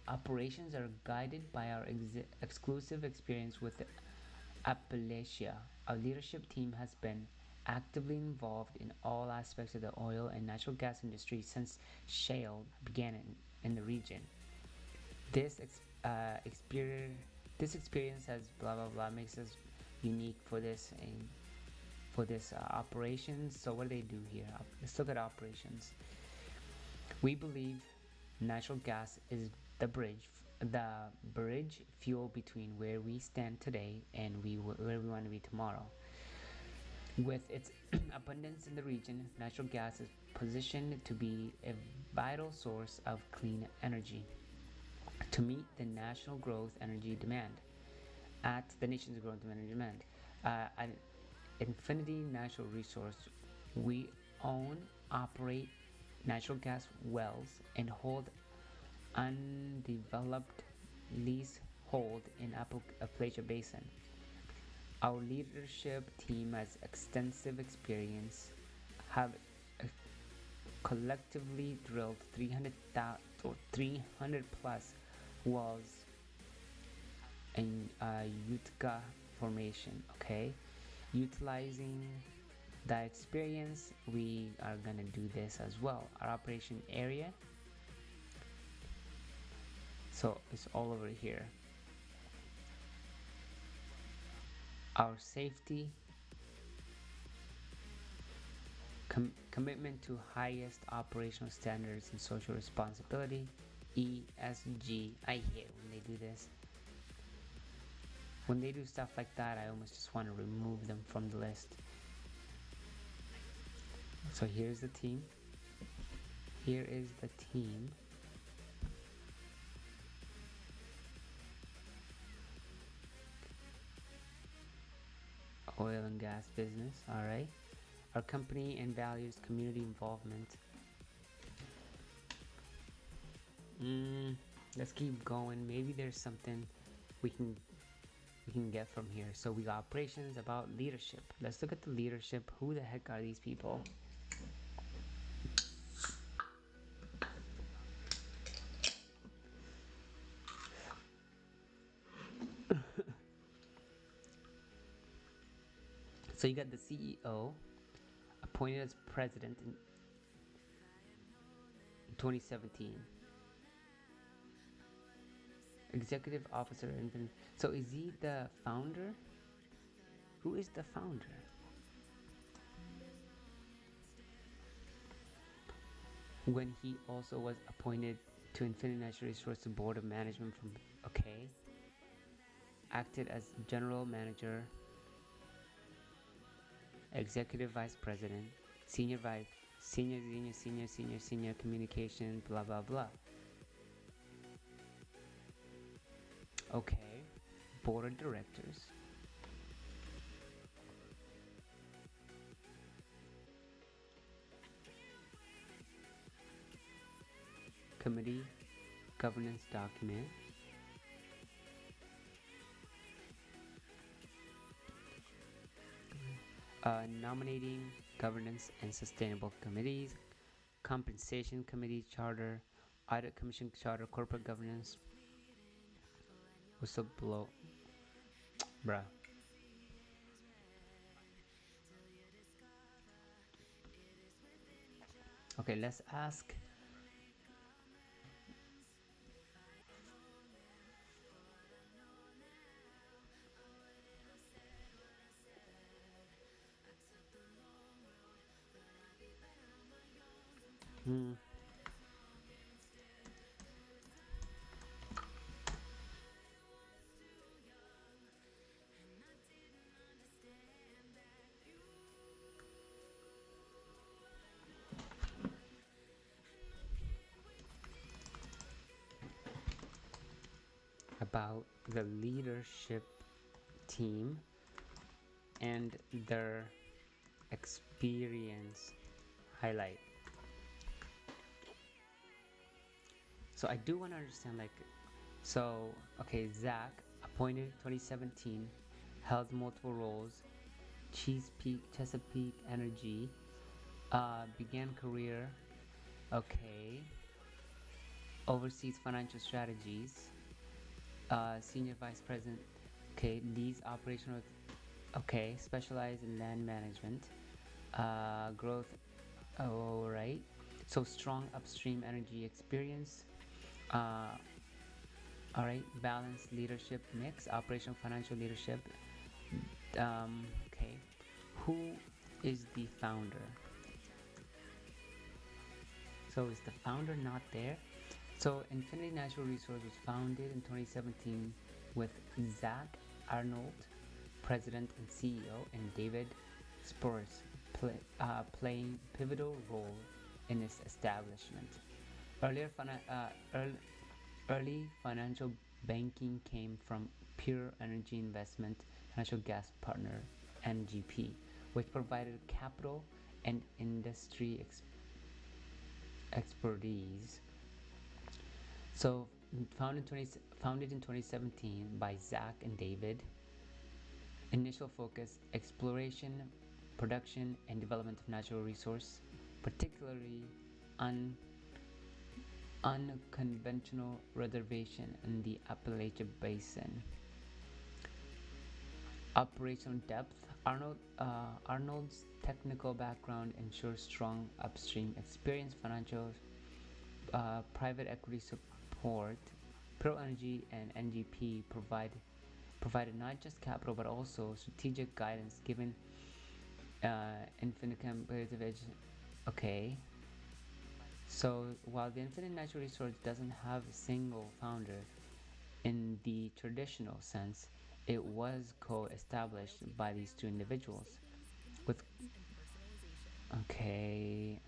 Speaker 1: operations are guided by our exclusive experience with Appalachia. Our leadership team has been actively involved in all aspects of the oil and natural gas industry since shale began in the region. This experience has blah blah blah makes us unique for this operations. So what do they do here? Let's look at operations. We believe natural gas is the bridge fuel between where we stand today and where we want to be tomorrow. With its abundance in the region, natural gas is positioned to be a vital source of clean energy to meet the national growth energy demand. At the nation's growth energy demand, at Infinity Natural Resource, we own, operate natural gas wells and hold undeveloped leasehold in Appalachia Basin. Our leadership team has extensive experience, have collectively drilled 300 plus wells in Utica formation. Okay, utilizing that experience, we are gonna do this as well. Our operation area, so it's all over here. Our safety, commitment to highest operational standards and social responsibility, ESG. I hate when they do this. When they do stuff like that, I almost just want to remove them from the list. So here's the team. Here is the team. Oil and gas business, alright. Our company and values community involvement. Let's keep going. Maybe there's something we can get from here. So we got operations, about leadership. Let's look at the leadership. Who the heck are these people? So you got the CEO appointed as president in 2017. Executive officer. So is he the founder? Who is the founder? When he also was appointed to Infinity Natural Resources Board of Management from acted as general manager, executive vice president, senior communication, blah blah blah. Okay, board of directors. committee governance document, nominating governance and sustainable committees, compensation committee charter, audit commission charter, corporate governance, whistleblower, bruh. Okay, let's ask. Hmm. About the leadership team and their experience highlight. So I do want to understand, like, so okay, Zach, appointed 2017, held multiple roles, Chesapeake Energy, began career, okay, oversees financial strategies, senior vice president, okay, leads operational, okay, specialized in land management, growth, all right. So strong upstream energy experience, uh, all right, balanced leadership mix, operational financial leadership. Okay, who is the founder? So is the founder not there? So Infinity Natural Resources was founded in 2017 with Zach Arnold, president and CEO, and David Spurs playing pivotal role in its establishment. Earlier, early financial banking came from Pure Energy Investment Natural Gas Partner (NGP), which provided capital and industry expertise. So, founded in 2017 by Zach and David. Initial focus: exploration, production, and development of natural resource, particularly un- unconventional reservation in the Appalachian Basin. Operational depth: Arnold's technical background ensures strong upstream experience, financial, private equity support. Pro Energy and NGP provided not just capital but also strategic guidance, given infinite competitive edge. Okay, so while the Infinite Natural Resource doesn't have a single founder in the traditional sense, it was co-established by these two individuals. With okay,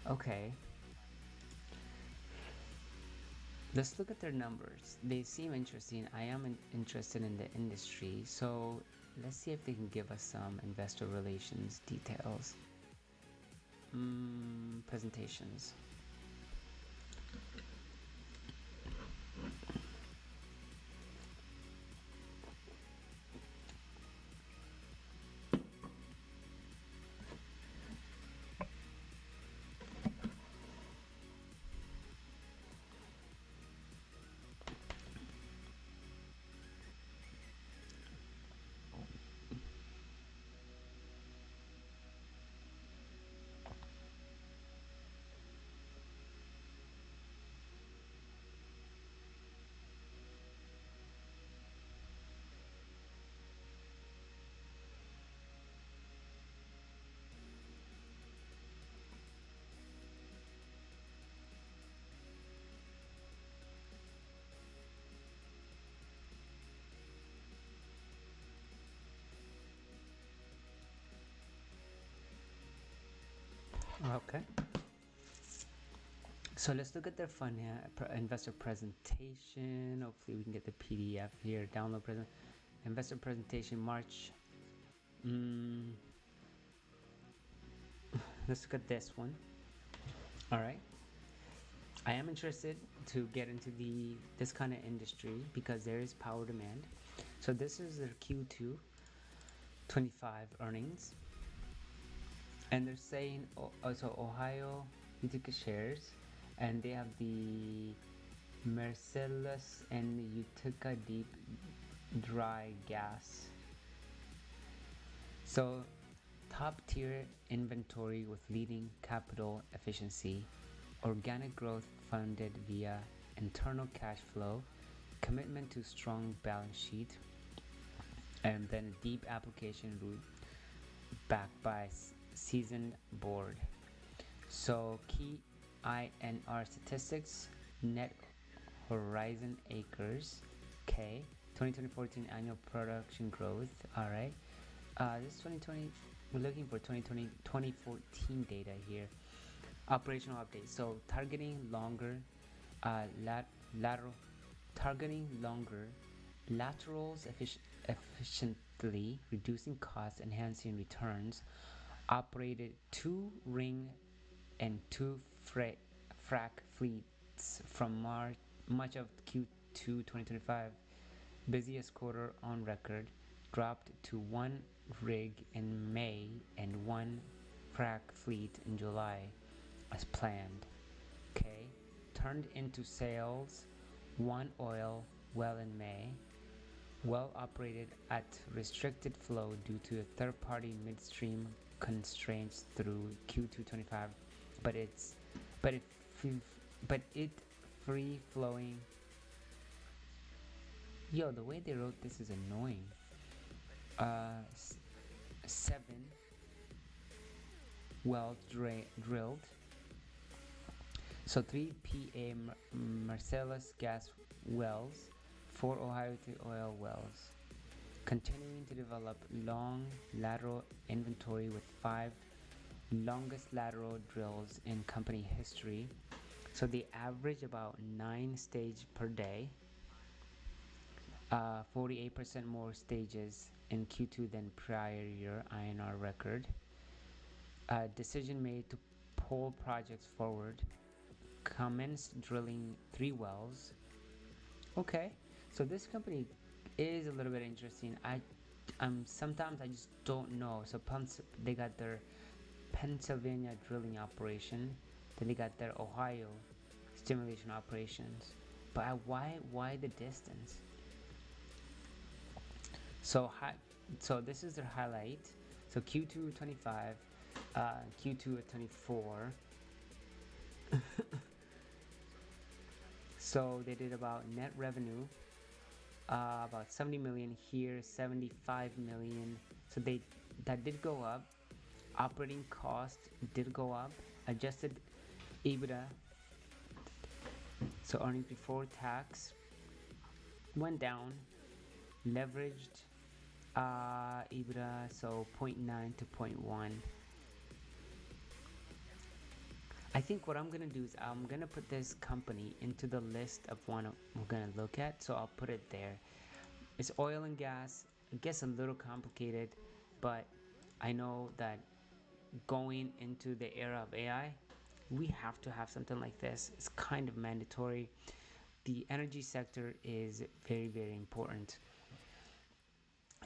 Speaker 1: okay, let's look at their numbers. They seem interesting. I am interested in the industry, so let's see if they can give us some investor relations details. Presentations. Okay. So let's look at their investor presentation. Hopefully we can get the PDF here. Download investor presentation March. Let's look at this one. All right. I am interested to get into the this kind of industry because there is power demand. So this is their Q2 25 earnings, and they're saying also Ohio Utica shares, and they have the Marcellus and Utica deep dry gas. So top tier inventory with leading capital efficiency, organic growth funded via internal cash flow, commitment to strong balance sheet, and then deep application route backed by seasoned board. So key INR statistics: net horizon acres, K, 2014 annual production growth. All right, this 2020. We're looking for 2020 2014 data here. Operational update. So lat- lateral targeting longer laterals efficiently, reducing costs, enhancing returns. Operated two ring and two frac fleets from much of Q2 2025. Busiest quarter on record. Dropped to one rig in May and one frac fleet in July as planned. Okay. Turned into sales one oil well in May. Well operated at restricted flow due to a third-party midstream constraints through Q2 25, but it's but it but it free flowing. Yo, the way they wrote this is annoying. Uh, 7 wells drilled. So 3 PA Marcellus gas wells, 4 Ohio oil wells. Continuing to develop long lateral inventory with 5 longest lateral drills in company history. So they average about 9 stage per day, 48% more stages in Q2 than prior year INR record. Decision made to pull projects forward. Commenced drilling 3 wells. Okay, so this company is a little bit interesting. Sometimes I just don't know. So they got their Pennsylvania drilling operation, then they got their Ohio stimulation operations. But why the distance? So so this is their highlight. So Q2 25, Q2 at 24. So they did about net revenue, about 70 million here, 75 million. So that did go up. Operating cost did go up. Adjusted EBITDA, so earnings before tax, went down. Leveraged EBITDA, so zero point 0.9 to 0.1. I think what I'm gonna do is I'm gonna put this company into the list of one we're gonna look at, so I'll put it there. It's oil and gas. It gets a little complicated, but I know that going into the era of AI, we have to have something like this. It's kind of mandatory. The energy sector is very, very important.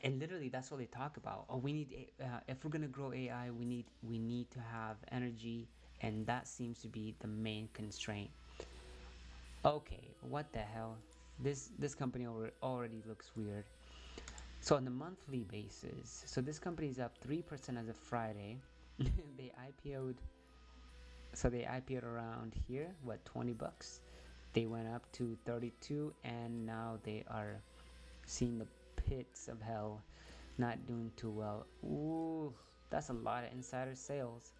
Speaker 1: And literally, that's what they talk about. Oh, we need if we're gonna grow AI, we need to have energy, and that seems to be the main constraint. Okay, what the hell? This company already looks weird. So on the monthly basis, so this company is up 3% as of Friday. they IPO'd, so they IPO'd around here, what, $20? They went up to 32, and now they are seeing the pits of hell, not doing too well. Ooh, that's a lot of insider sales.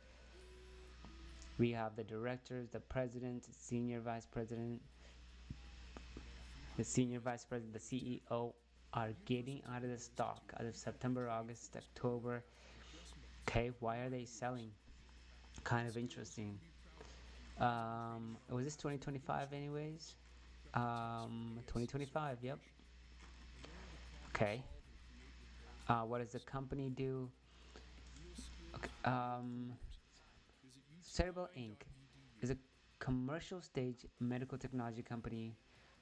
Speaker 1: We have the directors, the president, senior vice president, the senior vice president, the CEO are getting out of the stock out of September, August, October. Okay, why are they selling? Kind of interesting. Was this 2025 anyways? 2025, yep. Okay. What does the company do? Okay. Cerebral Inc. is a commercial stage medical technology company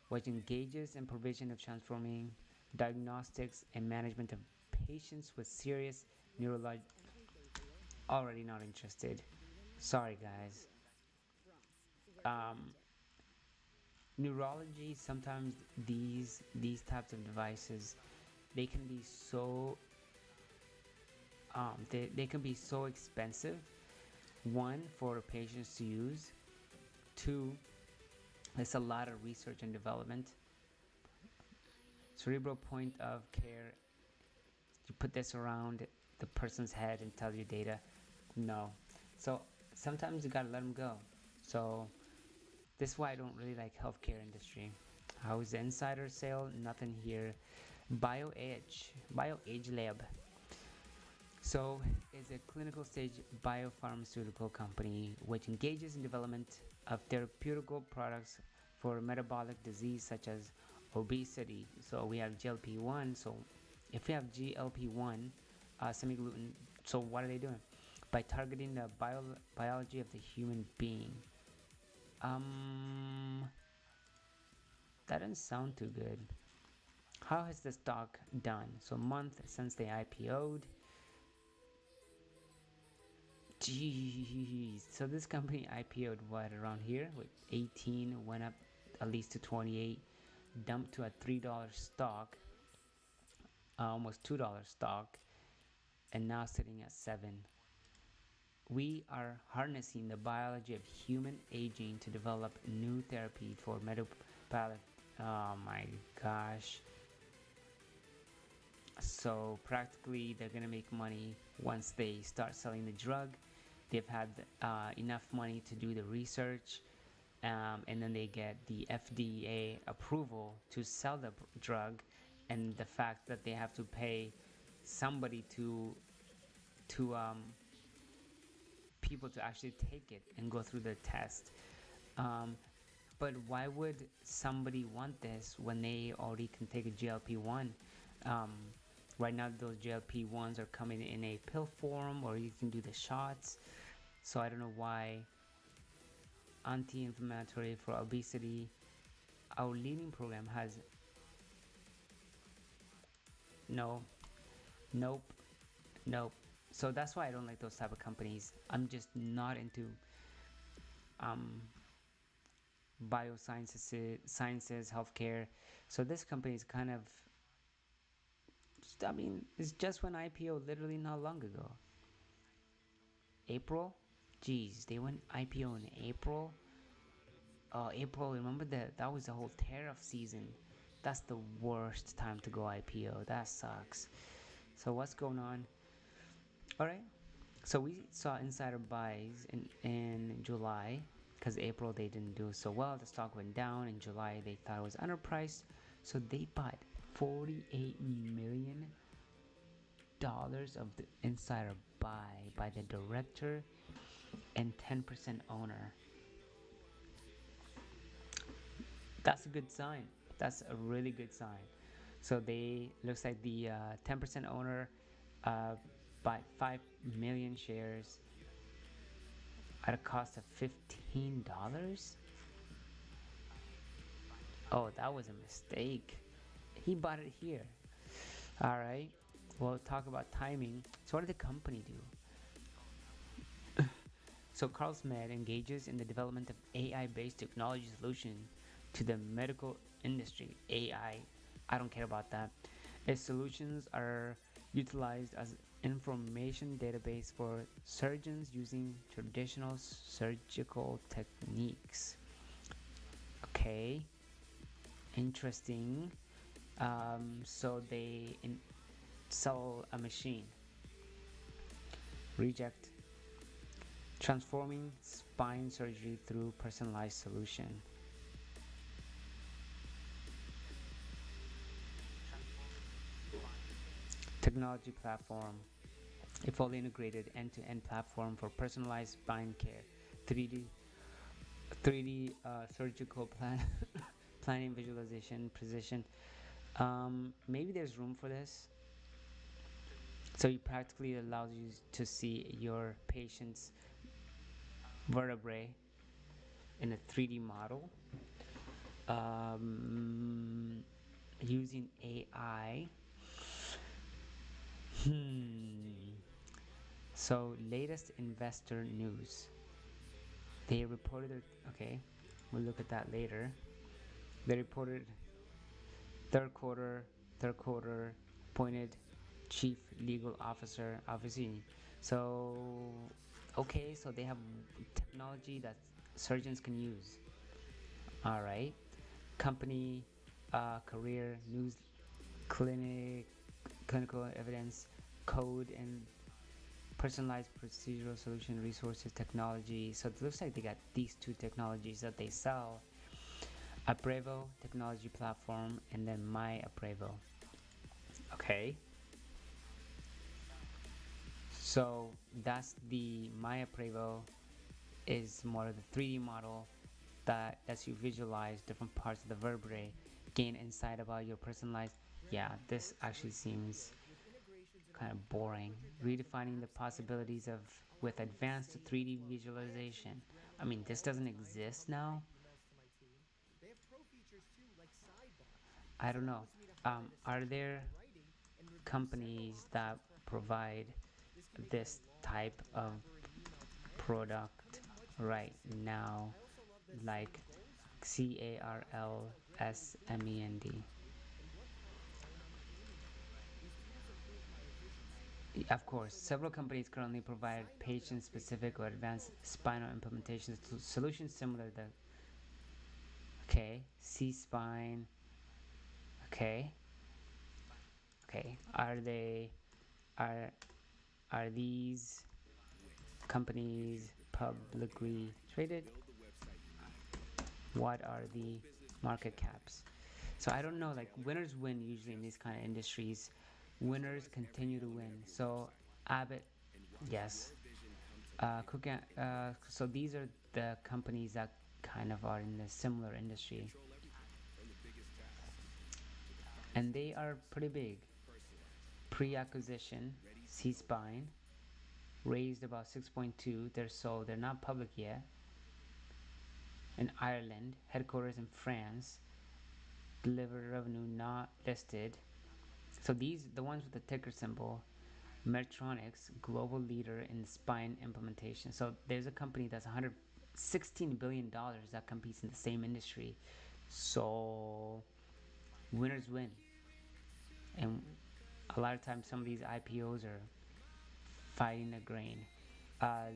Speaker 1: which engages in provision of transforming diagnostics and management of patients with serious neurological. Already not interested. Sorry, guys. Um, Neurology. Sometimes these types of devices they can be so they can be so expensive. One, for patients to use. Two, it's a lot of research and development. Cerebral point of care, you put this around the person's head and tell you data. No. So sometimes you gotta let them go. So this is why I don't really like healthcare industry. How is the insider sale? Nothing here. BioAge Lab. So is a clinical stage biopharmaceutical company which engages in development of therapeutical products for metabolic disease such as obesity. So we have GLP-1. So if we have GLP-1, semi-gluten, so what are they doing? By targeting the biology of the human being. Um, that doesn't sound too good. How has the stock done? So month since they IPO'd. Jeez. So this company IPO'd what around here with 18, went up at least to 28, dumped to a $3 stock, almost $2 stock, and now sitting at 7. We are harnessing the biology of human aging to develop new therapy for metabolic. Oh my gosh. So practically, they're gonna make money once they start selling the drug. They've had enough money to do the research, and then they get the FDA approval to sell the drug, and the fact that they have to pay somebody to people to actually take it and go through the test. Um, but why would somebody want this when they already can take a GLP-1? Um, right now, those GLP-1s are coming in a pill form, or you can do the shots. So I don't know why. Anti-inflammatory for obesity. Our leading program has no, nope, nope. So that's why I don't like those type of companies. I'm just not into um, sciences, healthcare. So this company is kind of, I mean, it's just when IPO literally not long ago. April? Jeez, they went IPO in April. April, remember that was the whole tariff season. That's the worst time to go IPO. That sucks. So what's going on? All right. So we saw insider buys in July because April they didn't do so well. The stock went down. In July they thought it was underpriced, so they bought $48 million of the insider buy by the director and 10% owner. That's a good sign. That's a really good sign. So they looks like the 10% owner uh, bought 5 million shares at a cost of $15. Oh, that was a mistake. He bought it here. All right. We'll talk about timing. So what did the company do? So Carlsmed engages in the development of AI-based technology solution to the medical industry. AI, I don't care about that. Its solutions are utilized as information database for surgeons using traditional surgical techniques. Okay, interesting. So they sell a machine. Reject. Transforming spine surgery through personalized solution. Technology platform. A fully integrated end-to-end platform for personalized spine care. 3D 3D surgical planning, visualization, precision. Maybe there's room for this. So it practically allows you to see your patient's vertebrae in a 3D model um, using AI. Hmm. So, latest investor news. They reported it. Okay, we'll look at that later. They reported third quarter, third quarter appointed chief legal officer, obviously. So, okay, so they have technology that surgeons can use. All right, company, career, news, clinic, clinical evidence, code, and personalized procedural solution resources technology. So it looks like they got these two technologies that they sell: Aprevo technology platform and then My Aprevo. Okay, so that's the My Aprevo is more of the 3D model that lets you visualize different parts of the vertebrae, gain insight about your personalized. Yeah, this actually seems kind of boring. Redefining the possibilities of with advanced 3D visualization. I mean, this doesn't exist now. I don't know. Are there companies that provide this type of product right now, like CARLSMEND? Of course, several companies currently provide patient-specific or advanced spinal implementation solutions similar to, okay, C-spine. Okay, okay. Are are these companies publicly traded? What are the market caps? So I don't know. Like winners win usually in these kind of industries. Winners continue to win. So Abbott, yes. So these are the companies that kind of are in a similar industry, and they are pretty big. Pre-acquisition, C-spine raised about 6.2. They're not public yet. In Ireland, headquarters in France, delivered revenue not listed. So these the ones with the ticker symbol. Medtronics, global leader in spine implementation. So there's a company that's $116 billion that competes in the same industry. So winners win, and a lot of times some of these IPOs are fighting the grain.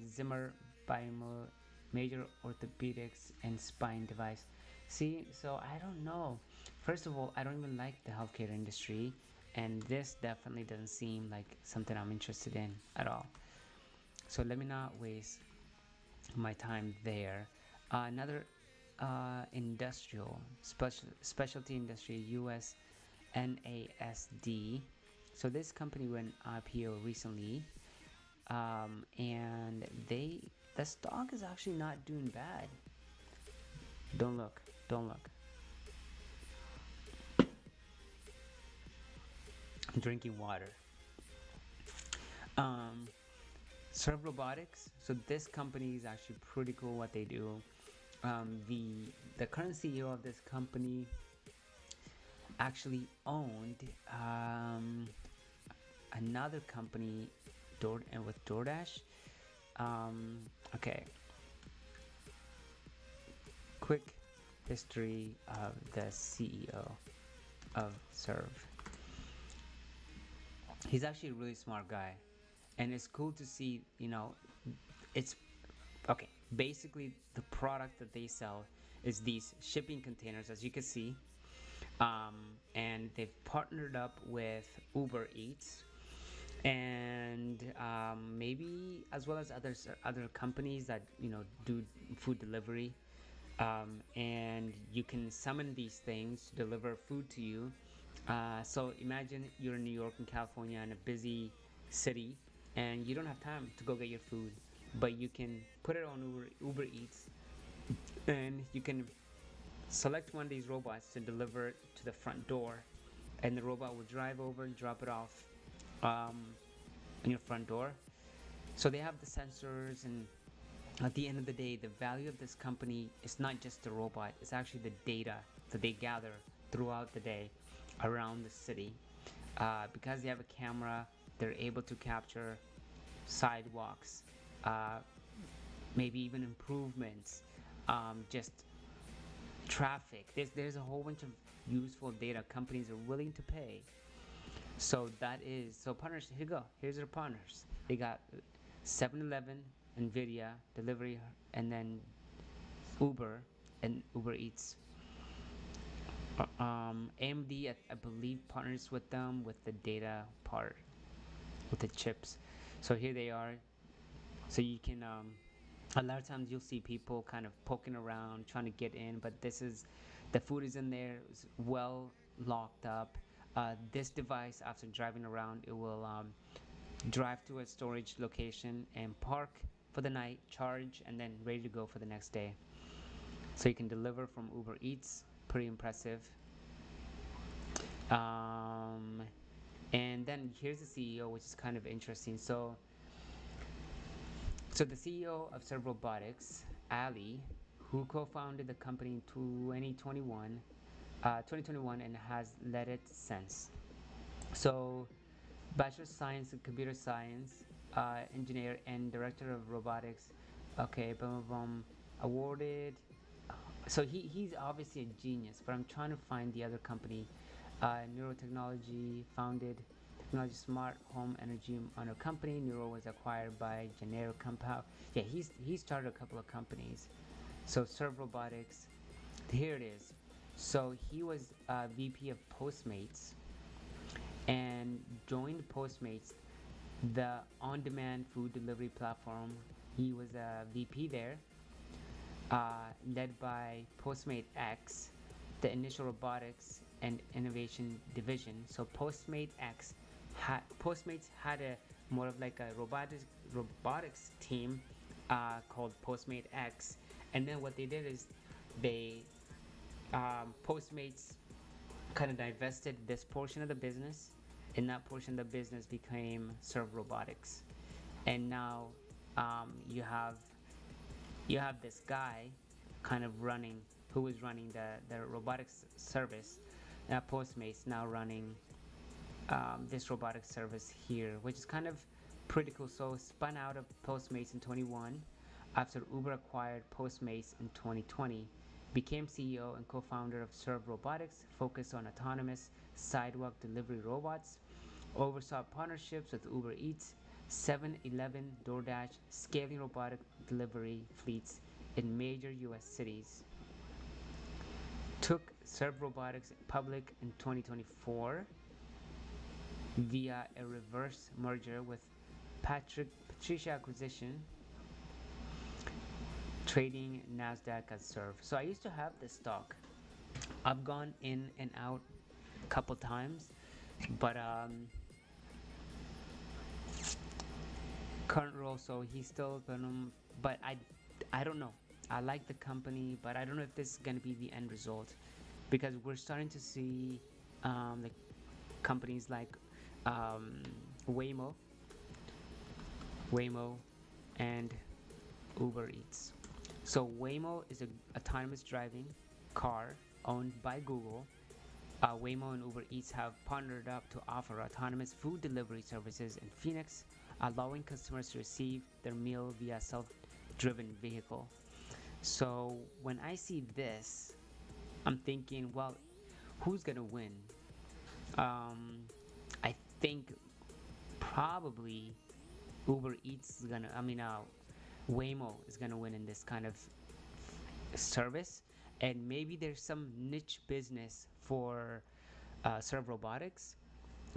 Speaker 1: Zimmer Biomo, major orthopedics and spine device. See, so I don't know. First of all, I don't even like the healthcare industry, and this definitely doesn't seem like something I'm interested in at all. So let me not waste my time there. Another industrial specialty industry, US NASD. So this company went IPO recently, and the stock is actually not doing bad. Don't look, don't look. I'm drinking water. Um, Serve Robotics. So this company is actually pretty cool. What they do. The current CEO of this company actually owned another company, and with DoorDash. Um, okay, quick history of the CEO of Serve. He's actually a really smart guy, and it's cool to see. It's okay. Basically, the product that they sell is these shipping containers, as you can see, and they've partnered up with Uber Eats and maybe as well as other companies that do food delivery, and you can summon these things to deliver food to you. So imagine you're in New York and California in a busy city, and you don't have time to go get your food, but you can put it on Uber Eats, and you can select one of these robots to deliver it to the front door, and the robot will drive over and drop it off um, on your front door. So they have the sensors and at the end of the day, the value of this company is not just the robot, it's actually the data that they gather throughout the day around the city. Because they have a camera, they're able to capture sidewalks, uh, maybe even improvements, just traffic. There's a whole bunch of useful data companies are willing to pay. So that is so partners. Here you go. Here's their partners. They got 7-Eleven, Nvidia, delivery, and then Uber and Uber Eats. AMD, I believe, partners with them with the data part, with the chips. So here they are. So you can a lot of times you'll see people kind of poking around trying to get in, but this is the food is in there, it's well locked up. This device, after driving around, it will drive to a storage location and park for the night, charge, and then ready to go for the next day. So you can deliver from Uber Eats. Pretty impressive. um, and then here's the CEO, which is kind of interesting. So the CEO of Serve Robotics, Ali, who co-founded the company in 2021 and has led it since. So, Bachelor of Science in Computer Science, engineer and director of robotics. Okay, boom, boom, awarded. So he's obviously a genius, but I'm trying to find the other company. Neurotechnology founded technology smart home energy owner company. Neuro was acquired by Generic Compound. Yeah, he started a couple of companies. So Serve Robotics, here it is. So he was VP of Postmates and joined Postmates, the on-demand food delivery platform. He was a VP there, led by Postmate X, the initial robotics and innovation division. So Postmates had a more of like a robotics team called Postmate X, and then what they did is they Postmates kind of divested this portion of the business, and that portion of the business became Serve Robotics, and now you have this guy kind of running who was running the robotics service. Postmates now running this robotics service here, which is kind of pretty cool. So spun out of Postmates in 21 after Uber acquired Postmates in 2020. Became CEO and co-founder of Serve Robotics, focused on autonomous sidewalk delivery robots. Oversaw partnerships with Uber Eats, 7-Eleven, DoorDash, scaling robotic delivery fleets in major US cities. Took Serve Robotics public in 2024 via a reverse merger with Patricia Acquisition, trading NASDAQ as Serve. So I used to have this stock. I've gone in and out a couple times, but current role, so he's still gonna, but I don't know. I like the company, but I don't know if this is gonna be the end result, because we're starting to see like companies like um, Waymo, Waymo, and Uber Eats. So Waymo is an autonomous driving car owned by Google. Waymo and Uber Eats have partnered up to offer autonomous food delivery services in Phoenix, allowing customers to receive their meal via self-driven vehicle. So when I see this, I'm thinking, well, who's gonna win? I think probably Uber Eats is gonna. Waymo is gonna win in this kind of service, and maybe there's some niche business for Serve Robotics,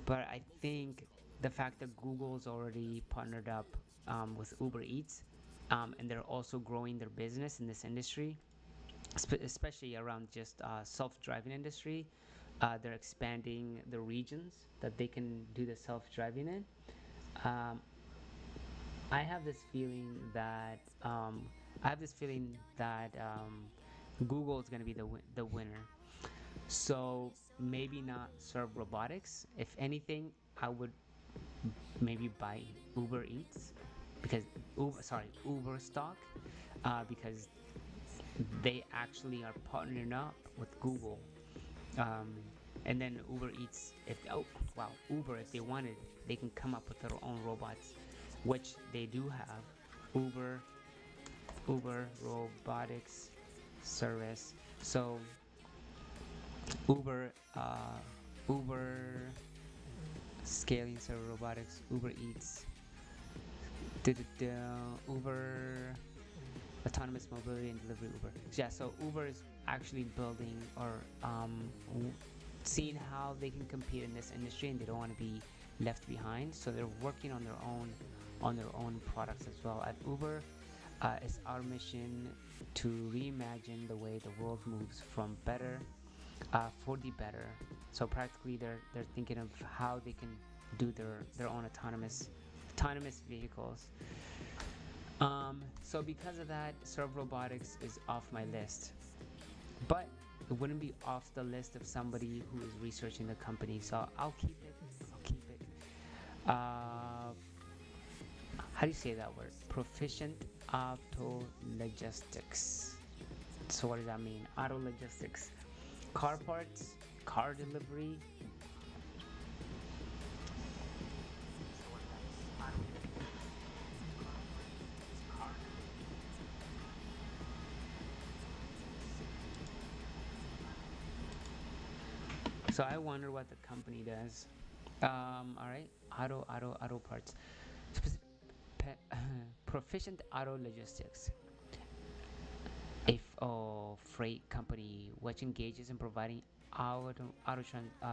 Speaker 1: but I think the fact that Google's already partnered up with Uber Eats, and they're also growing their business in this industry, especially around just self-driving industry. They're expanding the regions that they can do the self-driving in. Um, I have this feeling that Google is going to be the winner. So maybe not Serve Robotics. If anything, I would maybe buy Uber Eats. because Uber stock, because they actually are partnering up with Google. Um, and then Uber Eats, if oh wow, Uber, if they wanted, they can come up with their own robots, which they do have. Uber Uber robotics service. So Uber Uber scaling server robotics, Uber Eats, Uber autonomous mobility and delivery Uber. Yeah, so Uber is actually building or seeing how they can compete in this industry, and they don't want to be left behind. So they're working on their own products as well. At Uber, it's our mission to reimagine the way the world moves from better for the better. So practically, they're thinking of how they can do their own autonomous vehicles. So because of that, Serve Robotics is off my list, but it wouldn't be off the list of somebody who is researching the company. So I'll keep it. I'll keep it. How do you say that word? Proficient Auto Logistics. So what does that mean? Auto logistics, car parts, car delivery. So I wonder what the company does. All right, auto parts. Proficient Auto Logistics, a freight company which engages in providing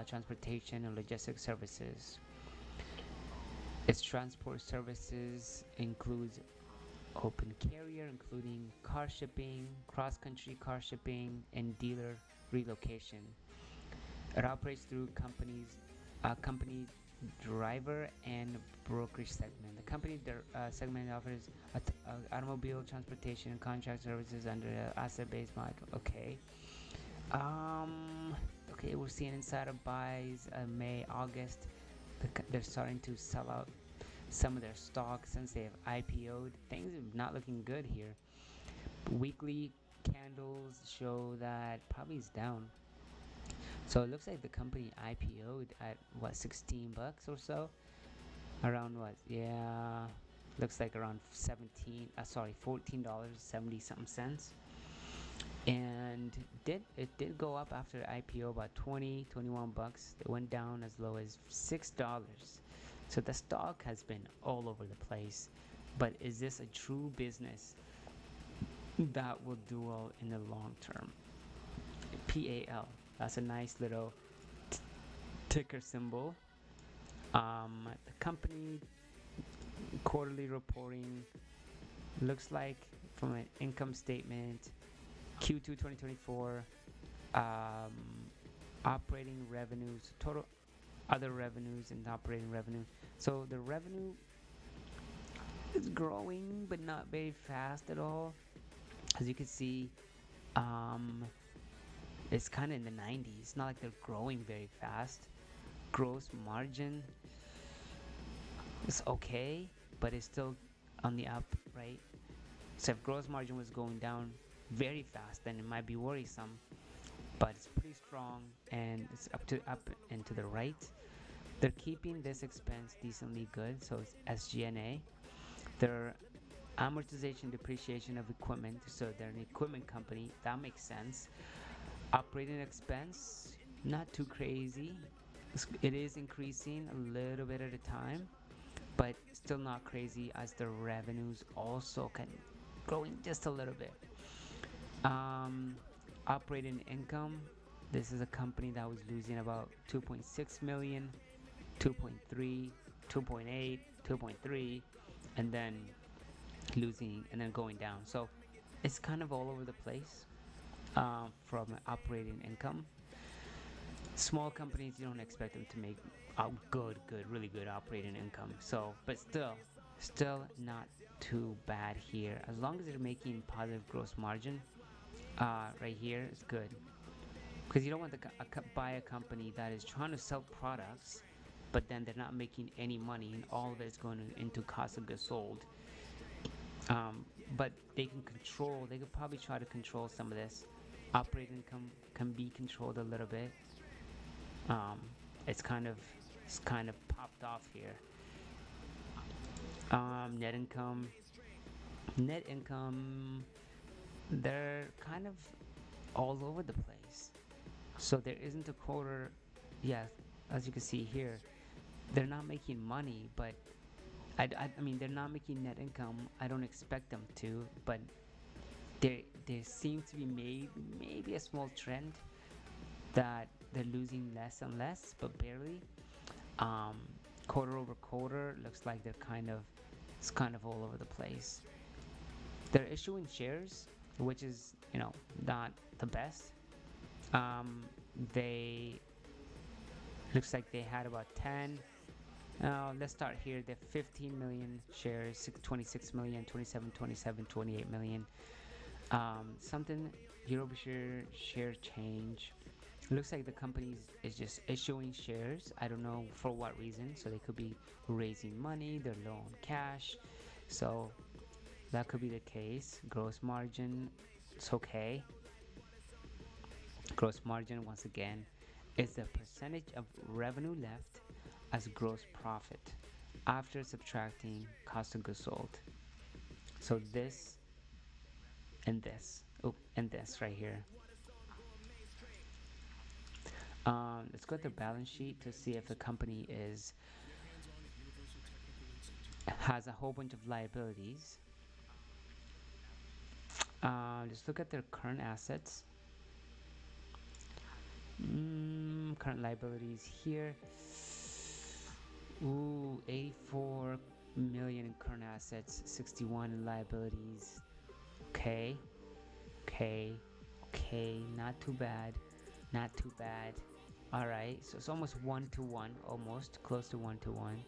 Speaker 1: transportation and logistics services. Its transport services includes open carrier, including car shipping, cross-country car shipping, and dealer relocation. It operates through company driver and brokerage segment. The company segment offers automobile transportation and contract services under the asset-based model. Okay. Okay, we're seeing insider buys May, August. They're starting to sell out some of their stocks since they have IPO'd. Things are not looking good here. Weekly candles show that probably is down. So it looks like the company IPO'd at what, $16 or so? Around what? Yeah, looks like around $14 70 something cents. And it did go up after the IPO about 21 bucks. It went down as low as $6. So the stock has been all over the place. But is this a true business that will do well in the long term? PAL. That's a nice little ticker symbol. The company quarterly reporting looks like from an income statement, Q2 2024, operating revenues, total other revenues and operating revenue. So the revenue is growing, but not very fast at all. As you can see, it's kind of in the 90s. It's not like they're growing very fast. Gross margin is okay, but it's still on the up, right? So if gross margin was going down very fast, then it might be worrisome. But it's pretty strong and it's up and to the right. They're keeping this expense decently good, so it's SG&A. Their amortization depreciation of equipment, so they're an equipment company, that makes sense. Operating expense, not too crazy. It is increasing a little bit at a time, but still not crazy as the revenues also can growing just a little bit. Operating income, this is a company that was losing about 2.6 million, 2.3, 2.8, 2.3, and then losing and then going down. So it's kind of all over the place from operating income. Small companies, you don't expect them to make really good operating income. So, but still not too bad here. As long as they're making positive gross margin, right here is good. Because you don't want to buy a company that is trying to sell products, but then they're not making any money, and all of it is going into cost of goods sold. But they could probably try to control some of this. Operating income can be controlled a little bit. um, it's kind of popped off here. Net income, net income, they're kind of all over the place. So there isn't a quarter. Yeah, as you can see here, they're not making money, but I mean they're not making net income. I don't expect them to, but there seems to be maybe a small trend that they're losing less and less, but barely. Um, Quarter over quarter looks like it's kind of all over the place. They're issuing shares, which is not the best. Um, they looks like they had about 10. Let's start here. They have 15 million shares, 26 million, 27, 27, 28 million. Something year over share change. It looks like the company is just issuing shares. I don't know for what reason. So they could be raising money. They're low on cash. So that could be the case. Gross margin, it's okay. Gross margin, once again, is the percentage of revenue left as gross profit after subtracting cost of goods sold. So this and this. Oh, and this right here. Let's go to the balance sheet to see if the company is has a whole bunch of liabilities. Let's look at their current assets. Current liabilities here. Ooh, 84 million in current assets, 61 in liabilities. Okay, okay, okay. Not too bad. Not too bad. All right, so it's almost 1 to 1, almost close to 1 to 1.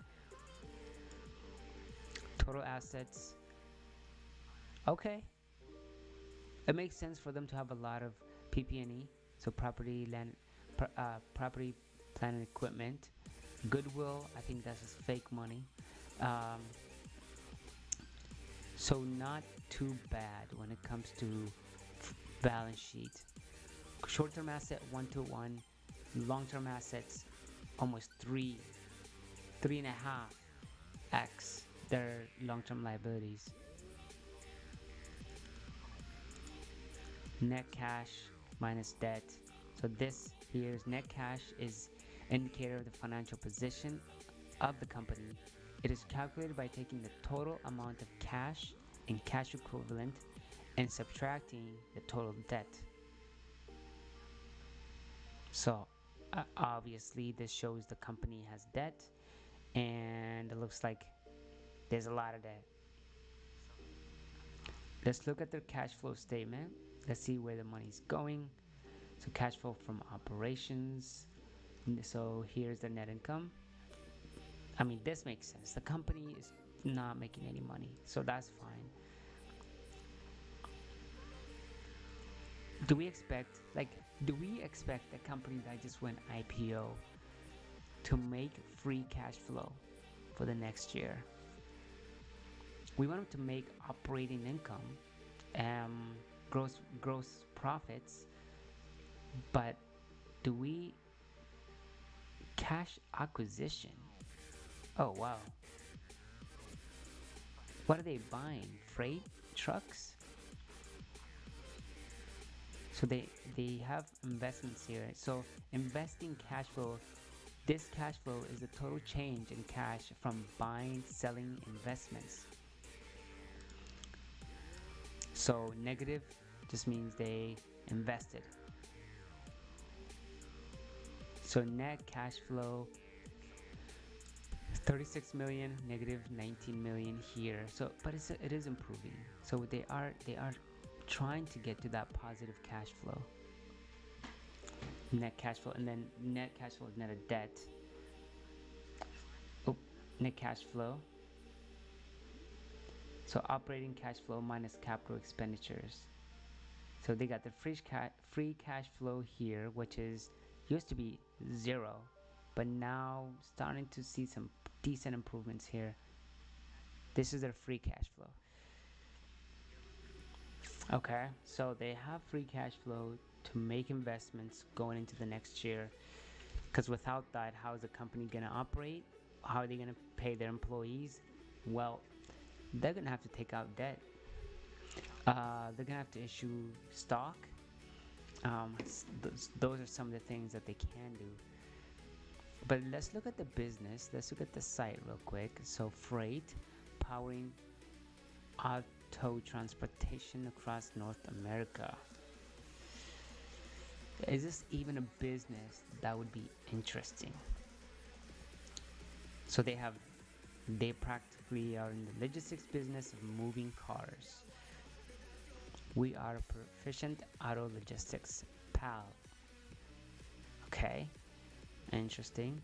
Speaker 1: Total assets. Okay, it makes sense for them to have a lot of PP&E, so property, land, property, plant, and equipment. Goodwill, I think that's just fake money. Um, so not too bad when it comes to balance sheet. Short-term asset 1 to 1, long-term assets almost 3.5x their long-term liabilities. Net cash minus debt. So this here's net cash is indicator of the financial position of the company. It is calculated by taking the total amount of cash and cash equivalent and subtracting the total debt. So obviously this shows the company has debt, and it looks like there's a lot of debt. Let's look at their cash flow statement. Let's see where the money's going. So cash flow from operations. So here's the net income. I mean, this makes sense. The company is not making any money, so that's fine. Do we expect a company that just went IPO to make free cash flow for the next year? We want them to make operating income, gross profits, but do we cash acquisition? Oh wow. What are they buying? Freight trucks? So they have investments here. So investing cash flow, this cash flow is the total change in cash from buying, selling investments. So negative just means they invested. So net cash flow 36 million, negative 19 million here. So but it is improving. So they are trying to get to that positive cash flow. Net cash flow, and then net cash flow is net of debt. Oh, net cash flow. So operating cash flow minus capital expenditures. So they got the free cash flow here, which is used to be 0, but now starting to see some decent improvements here. This is their free cash flow. Okay, so they have free cash flow to make investments going into the next year. Because without that, how is the company going to operate? How are they going to pay their employees? Well, they're going to have to take out debt. They're going to have to issue stock. Those are some of the things that they can do. But let's look at the business. Let's look at the site real quick. So, freight, powering auto transportation across North America. Is this even a business that would be interesting? So they practically are in the logistics business of moving cars. We are proficient auto logistics, pal. Okay, interesting.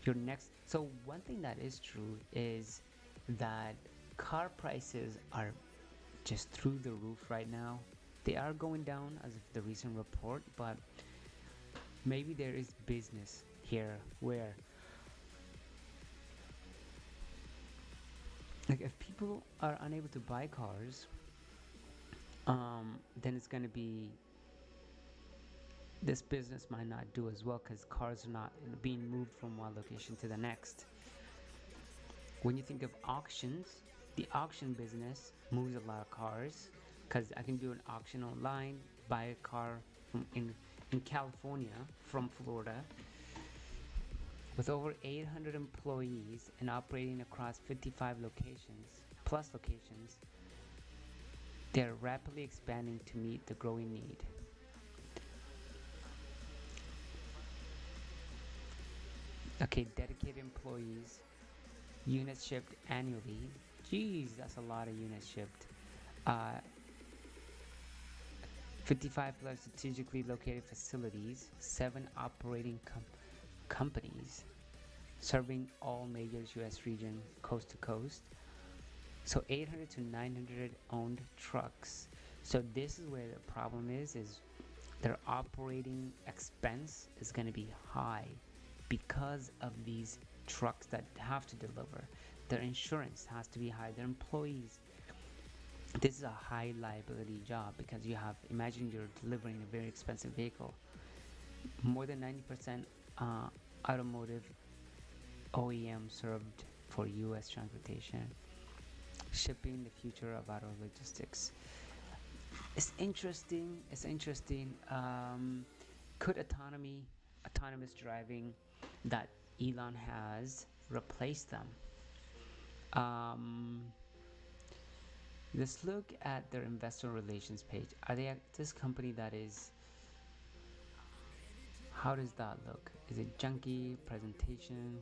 Speaker 1: Your next. So one thing that is true is that car prices are just through the roof right now. They are going down as of the recent report, but maybe there is business here where, like, if people are unable to buy cars, then it's going to be this business might not do as well because cars are not being moved from one location to the next. When you think of auctions, the auction business moves a lot of cars because I can do an auction online, buy a car from in California from Florida. With over 800 employees and operating across 55 locations, they are rapidly expanding to meet the growing need. Okay, dedicated employees, units shipped annually. Geez, that's a lot of units shipped. Uh, 55 plus strategically located facilities, 7 operating companies serving all major US regions coast to coast. So 800 to 900 owned trucks. So this is where the problem is their operating expense is going to be high because of these trucks that have to deliver. Their insurance has to be high. Their employees. This is a high liability job because you have, imagine you're delivering a very expensive vehicle. More than 90% automotive OEM served for US transportation. Shipping the future of auto logistics. It's interesting. It's interesting. Could autonomous driving that Elon has replace them? Um, let's look at their investor relations page. Are they this company that is? How does that look? Is it junky presentation?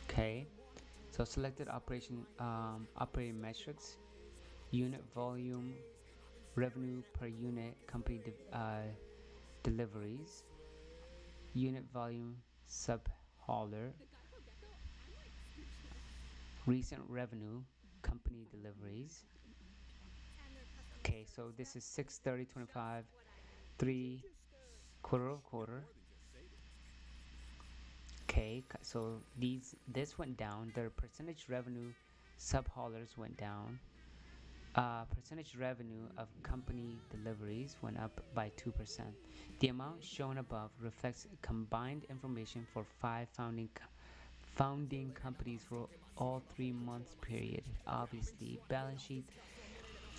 Speaker 1: Okay. So selected operating metrics, unit volume, revenue per unit, company deliveries, unit volume sub-hauler, recent revenue, company deliveries. Okay, so this is 6/30/25, 3 quarter of quarter. Okay, so this went down. Their percentage revenue sub-haulers went down. Percentage revenue of company deliveries went up by 2%. The amount shown above reflects combined information for 5 founding companies for all 3 months period. Obviously, balance sheet.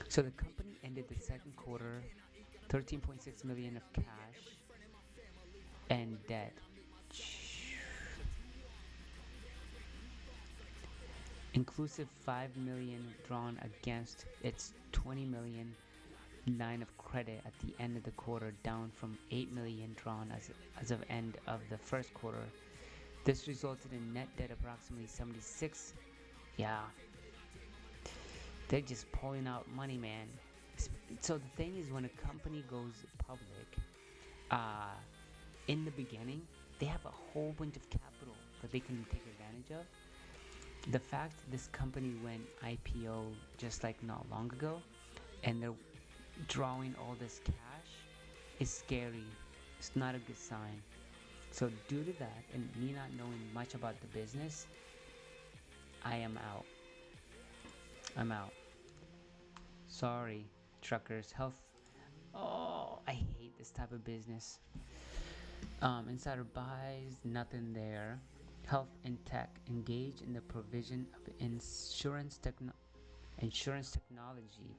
Speaker 1: So the company ended the second quarter 13.6 million of cash and debt. Inclusive 5 million drawn against its 20 million line of credit at the end of the quarter, down from 8 million drawn as of end of the first quarter. This resulted in net debt approximately 76. Yeah, they're just pulling out money, man. So the thing is, when a company goes public, uh, in the beginning, they have a whole bunch of capital that they can take advantage of. The fact this company went IPO just like not long ago, and they're drawing all this cash is scary. It's not a good sign. So due to that and me not knowing much about the business, I am out. I'm out. Sorry, truckers. Health. Oh, I hate this type of business. Insider buys, nothing there. Health and tech engage in the provision of insurance technology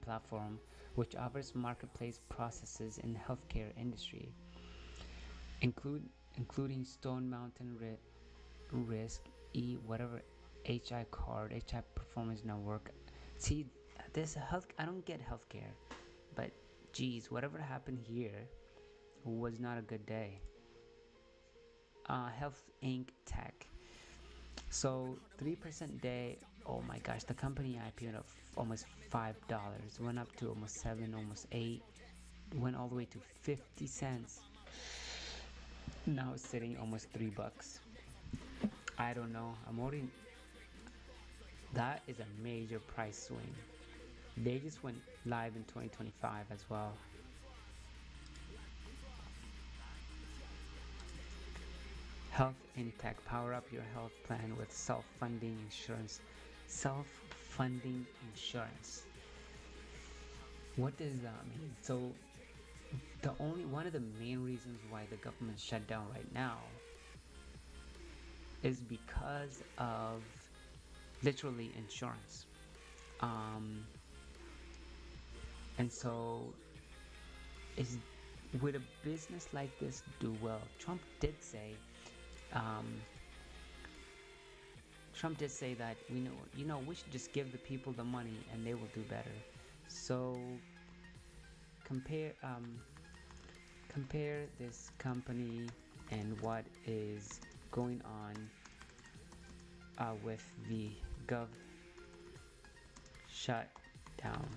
Speaker 1: platform which offers marketplace processes in the healthcare industry, include including Stone Mountain Risk E whatever HI card, HI Performance Network. See, this health. I don't get healthcare, but geez, whatever happened here was not a good day. Health Inc. Tech. So 3% day. Oh my gosh, the company IPO'd of almost $5, went up to almost 7, almost 8, went all the way to 50 cents. Now it's sitting almost $3. I don't know. I'm already. That is a major price swing. They just went live in 2025 as well. Health in Tech. Power up your health plan with self-funding insurance. Self-funding insurance. What does that mean? So the only one of the main reasons why the government shut down right now is because of literally insurance. And so is would a business like this do well? Um, Trump did say that we should just give the people the money and they will do better. So compare compare this company and what is going on with the gov shutdown.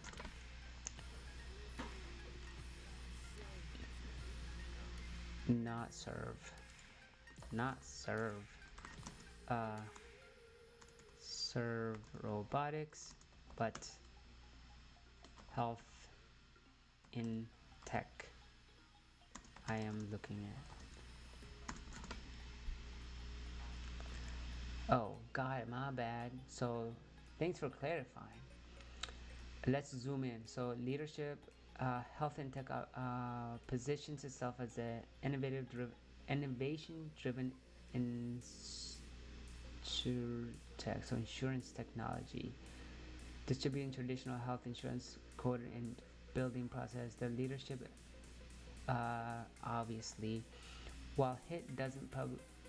Speaker 1: Not serve. Not serve. Serve robotics, but health in tech. I am looking at. Oh, God, my bad. So, thanks for clarifying. Let's zoom in. So, leadership, health and tech positions itself as an innovation-driven tech, so insurance technology, distributing traditional health insurance code and building process. The leadership, obviously, while HIT doesn't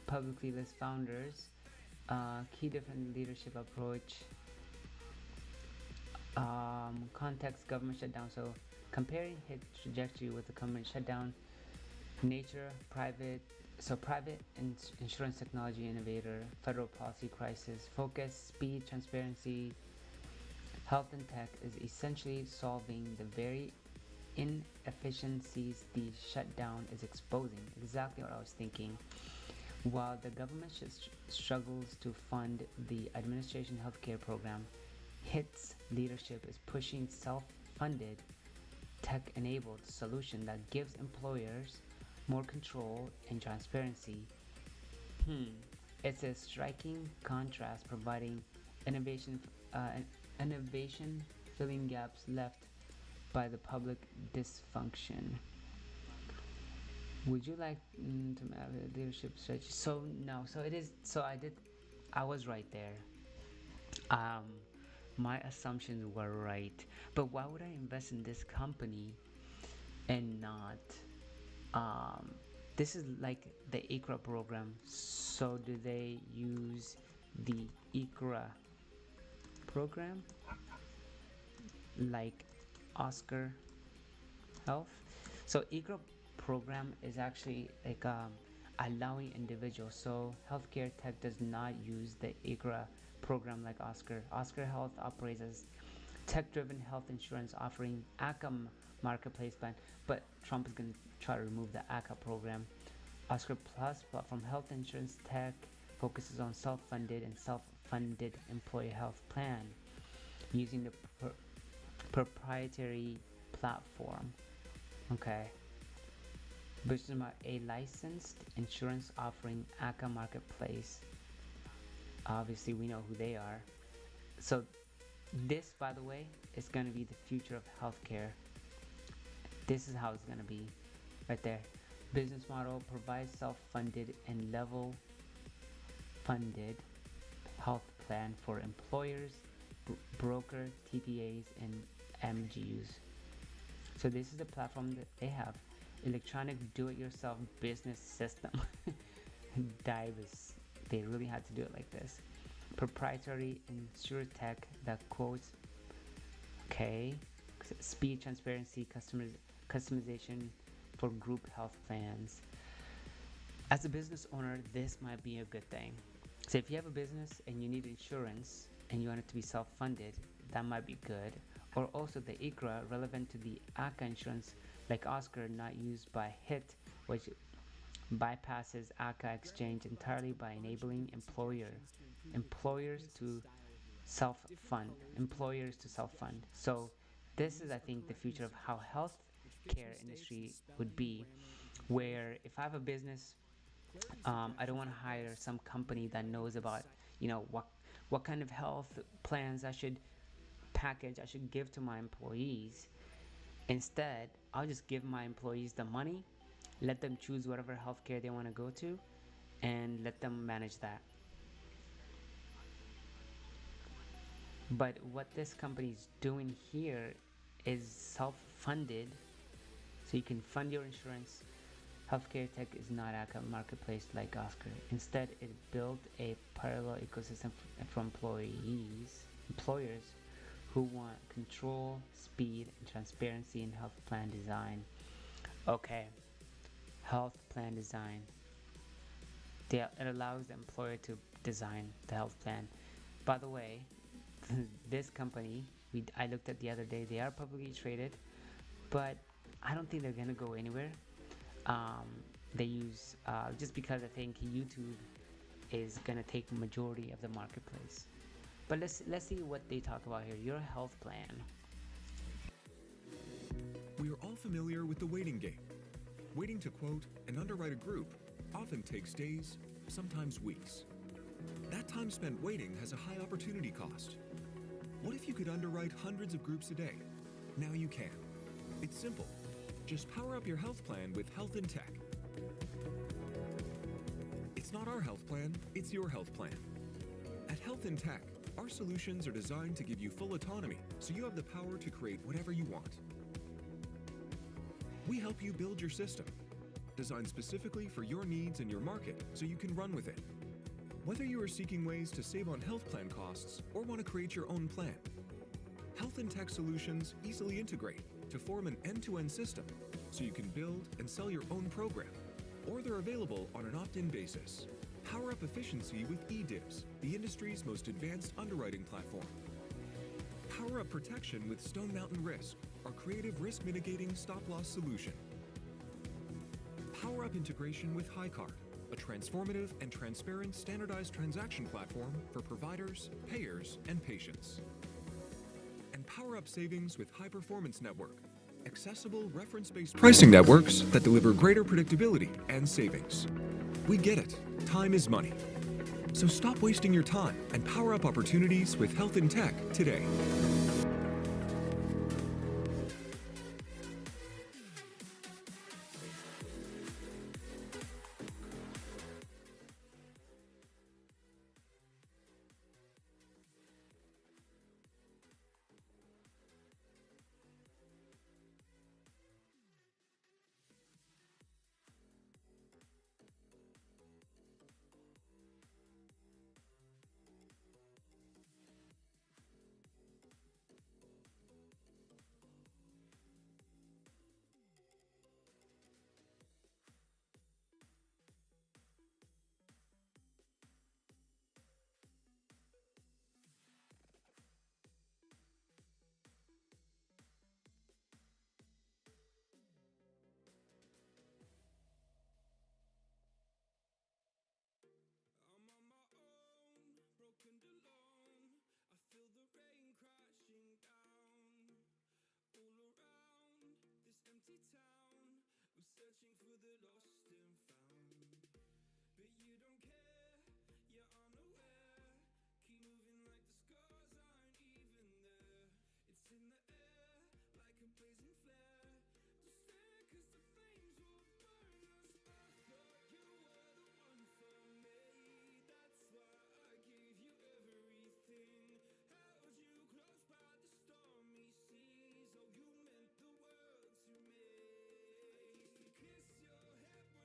Speaker 1: publicly list founders, key different leadership approach, context government shutdown. So comparing HIT trajectory with the government shutdown, nature, private insurance technology innovator, federal policy crisis, focus, speed, transparency. Health and tech is essentially solving the very inefficiencies the shutdown is exposing. Exactly what I was thinking. While the government struggles to fund the administration healthcare program, HIT's leadership is pushing self-funded, tech-enabled solution that gives employers more control and transparency. It's a striking contrast, providing innovation, innovation filling gaps left by the public dysfunction. Would you like to have a leadership strategy? So no, so it is. So I was right there. Um, my assumptions were right. But why would I invest in this company and not this is like the ICRA program. So do they use the ICRA program like Oscar Health? So ICRA program is actually like allowing individuals. So healthcare tech does not use the ICRA program like Oscar. Oscar Health operates as tech-driven health insurance offering ACA marketplace plan, but Trump is going to try to remove the ACA program. Oscar Plus platform health insurance tech focuses on self-funded and self-funded employee health plan using the proprietary platform. Okay. Business Model, a licensed insurance offering ACA marketplace. Obviously, we know who they are. So, this, by the way, is going to be the future of healthcare. This is how it's going to be right there. Business model provides self-funded and level funded health plan for employers, broker, TPAs, and MGUs. So this is the platform that they have. Electronic do-it-yourself business system. Divers. They really had to do it like this. Proprietary insure tech that quotes, okay, speed, transparency, customization for group health plans. As a business owner, this might be a good thing. So if you have a business and you need insurance and you want it to be self-funded, that might be good. Or also the ICRA relevant to the ACA insurance, like Oscar, not used by HIT, which bypasses ACA exchange entirely by enabling employers to self-fund. Employers to self-fund. So this is, I think, the future of how healthcare industry would be, where if I have a business, I don't want to hire some company that knows about, what kind of health plans I should give to my employees. Instead, I'll just give my employees the money, let them choose whatever healthcare they want to go to, and let them manage that. But what this company is doing here is self-funded, so you can fund your insurance. Healthcare tech is not a marketplace like Oscar. Instead, it built a parallel ecosystem for employers who want control, speed, and transparency in health plan design. Okay, health plan design. It allows the employer to design the health plan. By the way, this company, I looked at the other day, they are publicly traded, but I don't think they're gonna go anywhere. Um, they use just because I think YouTube is gonna take majority of the marketplace. But let's see what they talk about here. Your health plan.
Speaker 2: We are all familiar with the waiting game. Waiting to quote and underwrite a group often takes days, sometimes weeks. That time spent waiting has a high opportunity cost. What if you could underwrite hundreds of groups a day? Now you can. It's simple. Just power up your health plan with Health in Tech. It's not our health plan, it's your health plan. At Health in Tech, our solutions are designed to give you full autonomy, so you have the power to create whatever you want. We help you build your system, designed specifically for your needs and your market, so you can run with it. Whether you are seeking ways to save on health plan costs or want to create your own plan, Health in Tech solutions easily integrate to form an end-to-end system, so you can build and sell your own program, or they're available on an opt-in basis. Power up efficiency with eDibs, the industry's most advanced underwriting platform. Power up protection with Stone Mountain Risk, our creative risk mitigating stop-loss solution. Power up integration with HighCard, a transformative and transparent standardized transaction platform for providers, payers, and patients. And power up savings with High Performance Network, accessible reference-based pricing networks that deliver greater predictability and savings. We get it, time is money. So stop wasting your time and power up opportunities with Health in Tech today. searching for the lost and found. But you don't care, you're unaware. Keep moving like the scars aren't even there. It's in the air, like a blazing flare. Don't stare, cause the flames will burn us. I thought you were the one for me. That's why I gave you everything. Held you close by the stormy seas. Oh, you meant the world to me. I used to kiss your head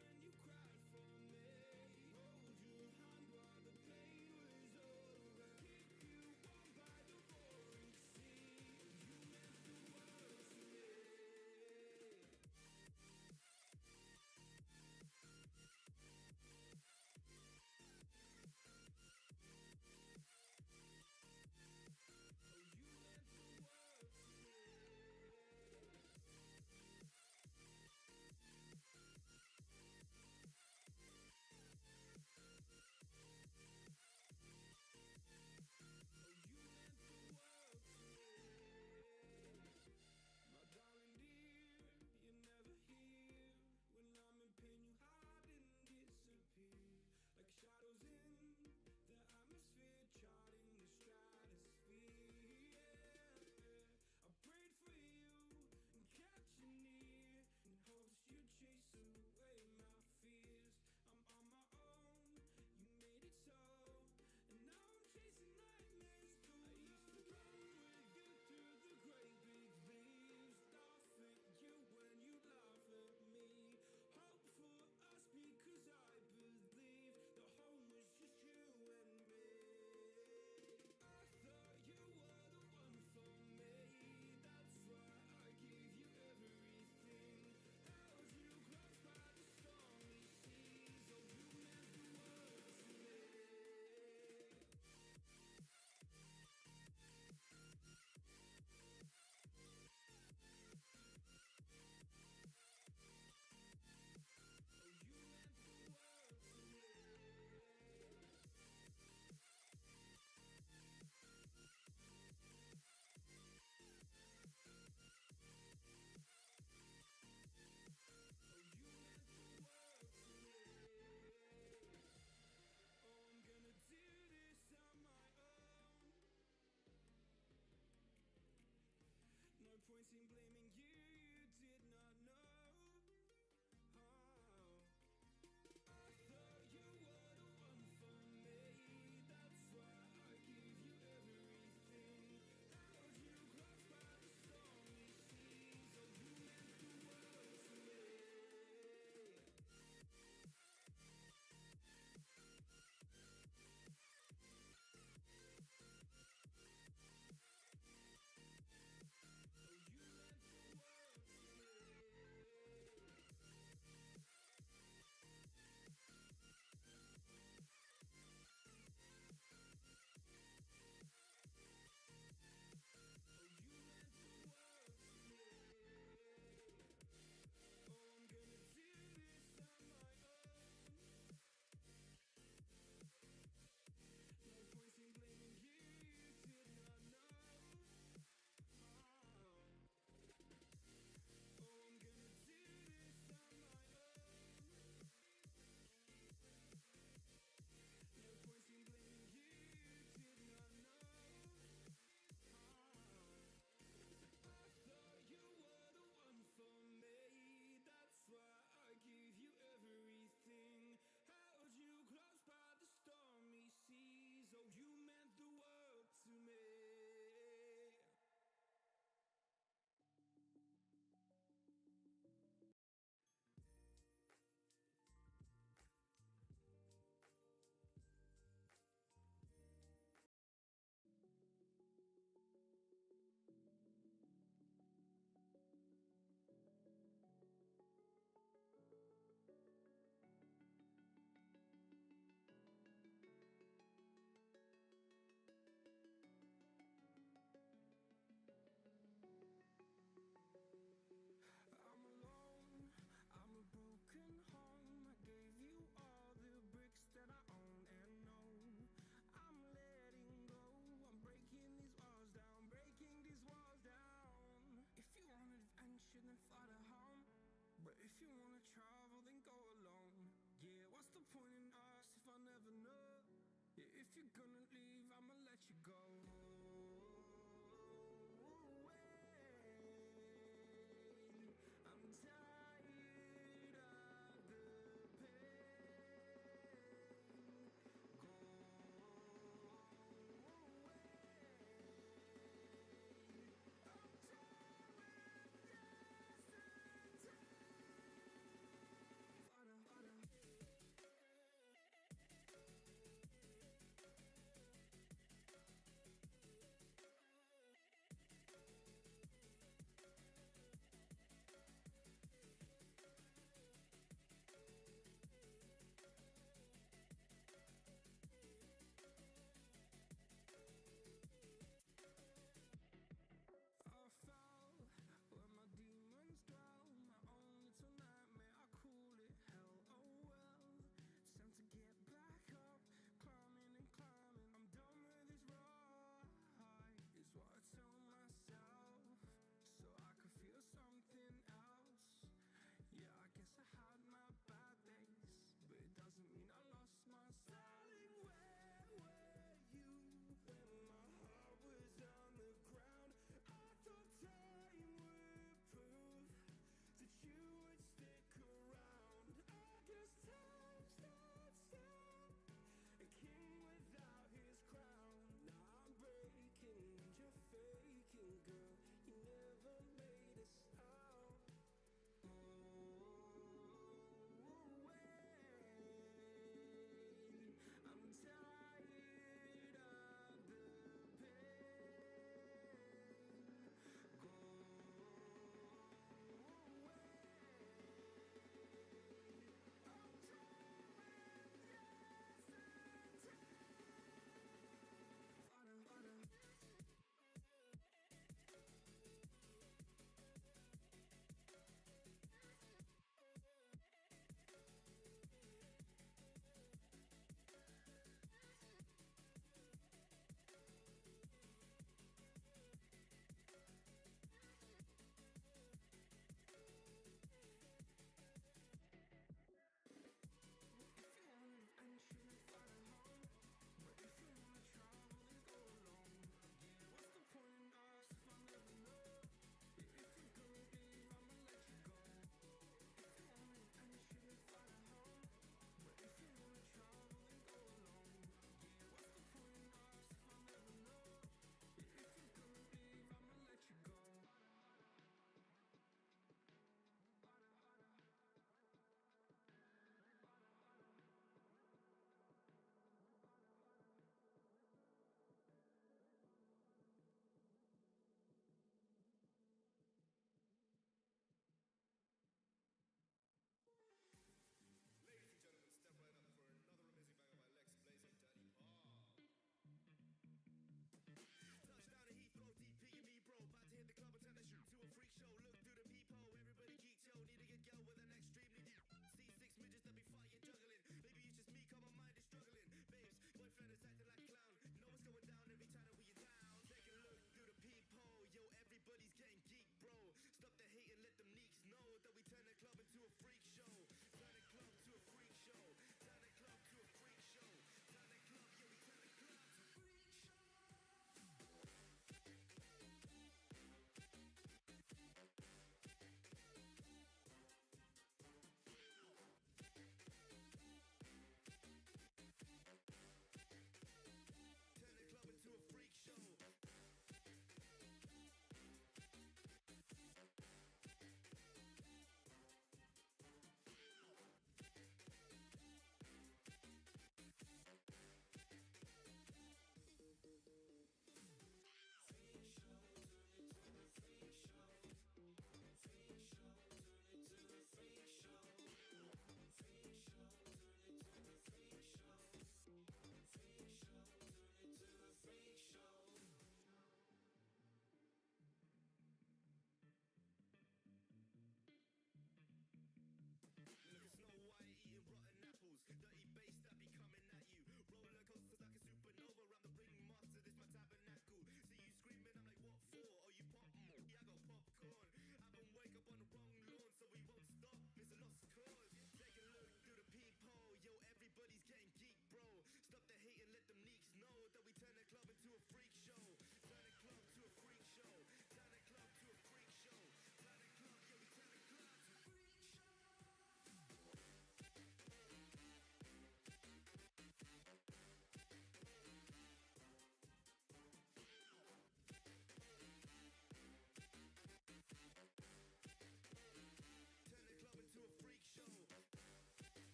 Speaker 2: you're gonna leave, I'ma let you go. I'm tired of the pain. Go away. I'm tired of yesterday.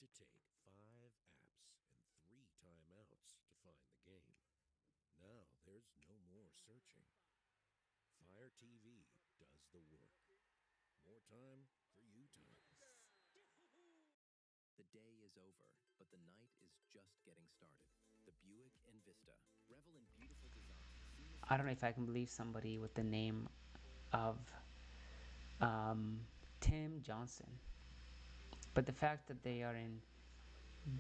Speaker 3: to take 5 apps and 3 timeouts to find the game. Now there's no more searching. Fire TV does the work. More time for you time.
Speaker 4: The day is over, but the night is just getting started. The Buick Envista. Revel in beautiful design.
Speaker 1: I don't know if I can believe somebody with the name of Tim Johnson, but the fact that they are in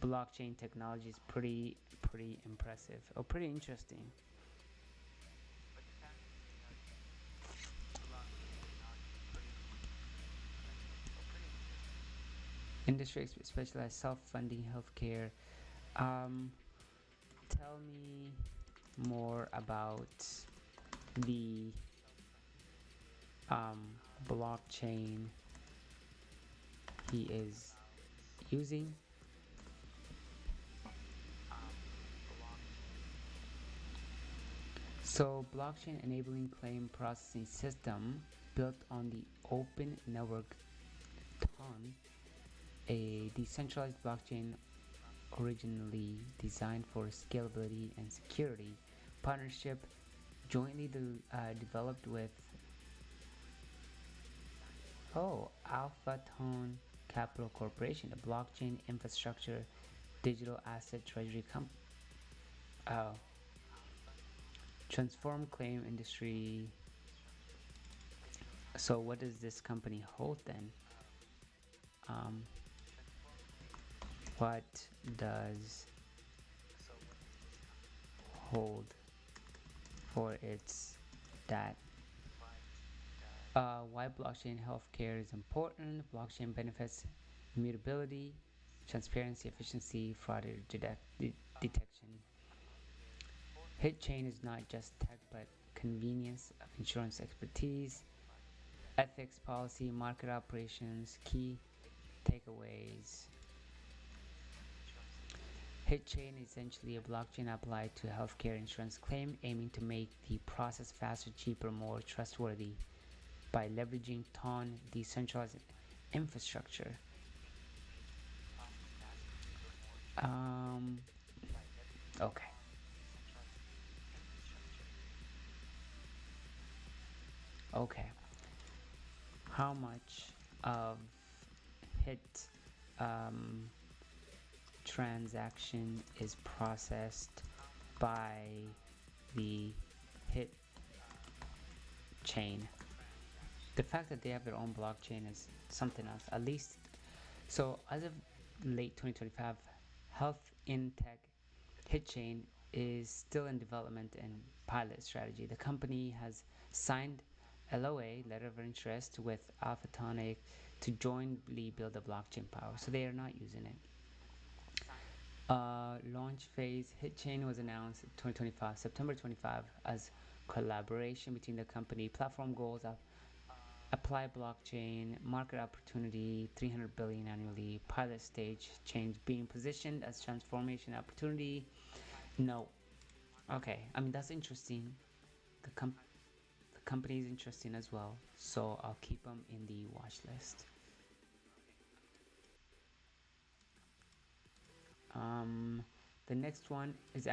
Speaker 1: blockchain technology is pretty impressive or pretty interesting. Industry specialized self-funding healthcare. Um, Tell me more about the blockchain he is using. So, blockchain enabling claim processing system built on the open network TON, a decentralized blockchain originally designed for scalability and security. Partnership jointly developed with Alpha Tone Capital Corporation, a blockchain infrastructure digital asset treasury company. Oh, transform claim industry. So what does this company hold then? Um, what does hold for its that? Why blockchain healthcare is important? Blockchain benefits immutability, transparency, efficiency, fraud detection. Hit chain is not just tech but convenience of insurance expertise, ethics, policy, market operations, key takeaways. HitChain is essentially a blockchain applied to healthcare insurance claim, aiming to make the process faster, cheaper, more trustworthy by leveraging TON decentralized infrastructure. Um, okay. Okay. How much of hit transaction is processed by the hit chain? The fact that they have their own blockchain is something else. At least, so as of late 2025, Health in Tech HitChain is still in development and pilot strategy. The company has signed LOA, letter of interest, with Alphatonic to jointly build a blockchain power. So they are not using it. Launch phase HitChain was announced 2025, September 25, as collaboration between the company. Platform goals of apply blockchain, market opportunity 300 billion annually, pilot stage change being positioned as transformation opportunity. No. Okay, I mean that's interesting. The company is interesting as well, so I'll keep them in the watch list. The next one is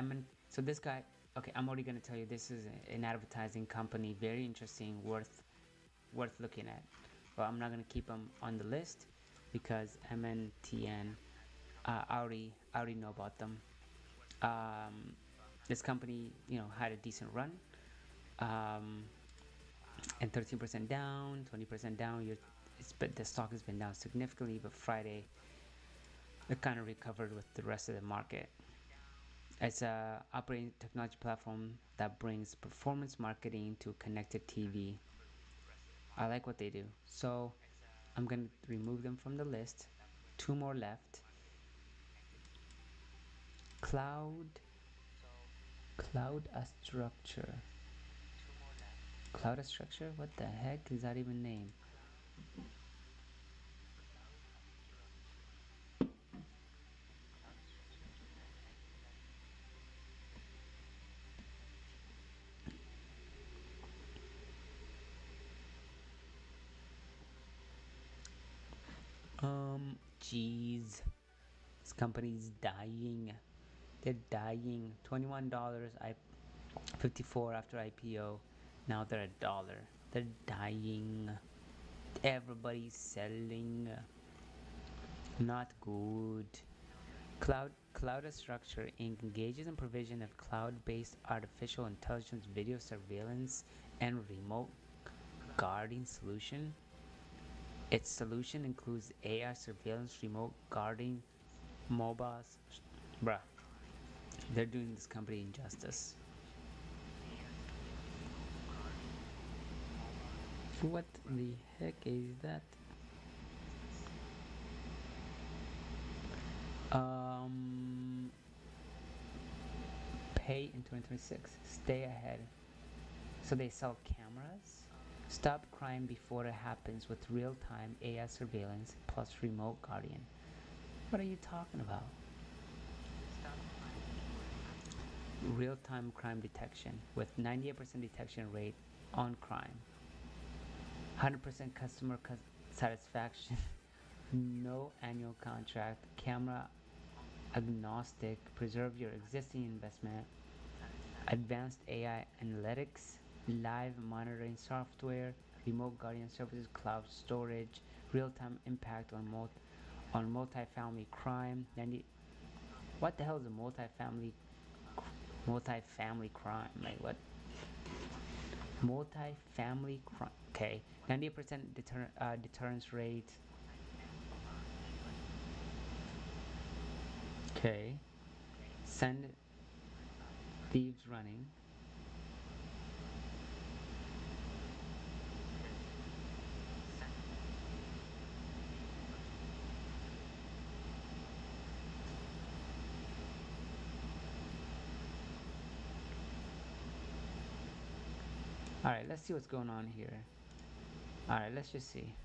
Speaker 1: so this guy, okay, I'm already gonna tell you this is an advertising company, very interesting, worth looking at. But I'm not gonna keep them on the list because MNTN, I already know about them. This company, had a decent run, and 13% down, 20% down. The stock has been down significantly, but Friday it kind of recovered with the rest of the market. It's a operating technology platform that brings performance marketing to connected TV. I like what they do, so I'm gonna remove them from the list. Two more left. Cloud structure. Cloud structure? What the heck is that even name? Jeez. This company's dying. They're dying. $21, 54 after IPO. Now they're $1. They're dying. Everybody's selling. Not good. Cloud Structure Inc. engages in provision of cloud-based artificial intelligence video surveillance and remote guarding solution. Its solution includes AI surveillance, remote guarding, mobiles. Bruh, they're doing this company injustice. What the heck is that? Pay in 2026. Stay ahead. So they sell cameras. Stop crime before it happens with real-time AI surveillance plus remote guardian. What are you talking about? Real-time crime detection with 98% detection rate on crime. 100% customer satisfaction. No annual contract. Camera agnostic. Preserve your existing investment. Advanced AI analytics, live monitoring software, remote guardian services, cloud storage, real-time impact on multifamily crime. What the hell is a multifamily crime? Like what? Multifamily crime. Okay, 90% deterrence rate. Okay, send thieves running. Alright, let's see what's going on here. Alright, let's just see.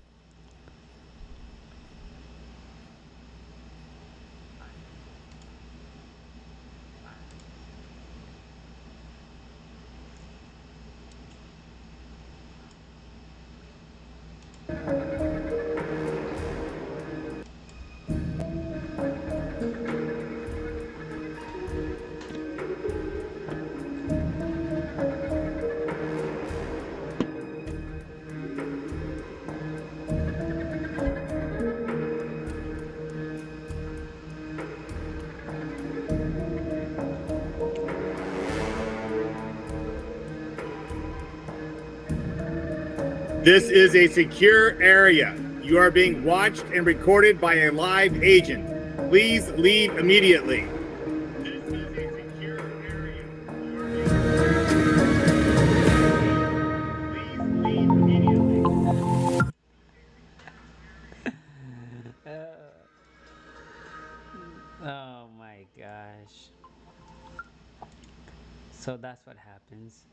Speaker 5: This is a secure area. You are being watched and recorded by a live agent. Please leave immediately. This is a secure area. Please leave immediately.
Speaker 1: Oh my gosh. So that's what happens.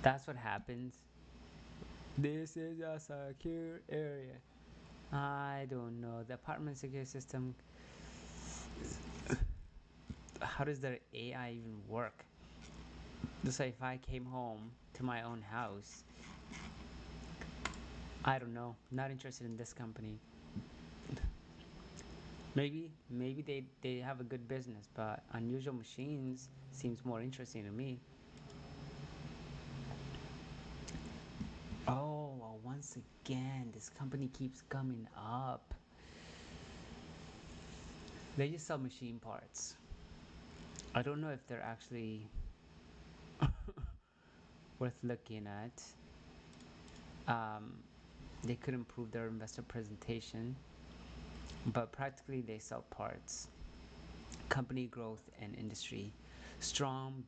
Speaker 1: That's what happens. This is a secure area. I don't know. The apartment security system. How does their AI even work? Just like if I came home to my own house, I don't know. Not interested in this company. Maybe they have a good business, but Unusual Machines seems more interesting to me. Oh, well, once again, this company keeps coming up. They just sell machine parts. I don't know if they're actually worth looking at. They could improve their investor presentation, but practically they sell parts. Company growth and industry. Strong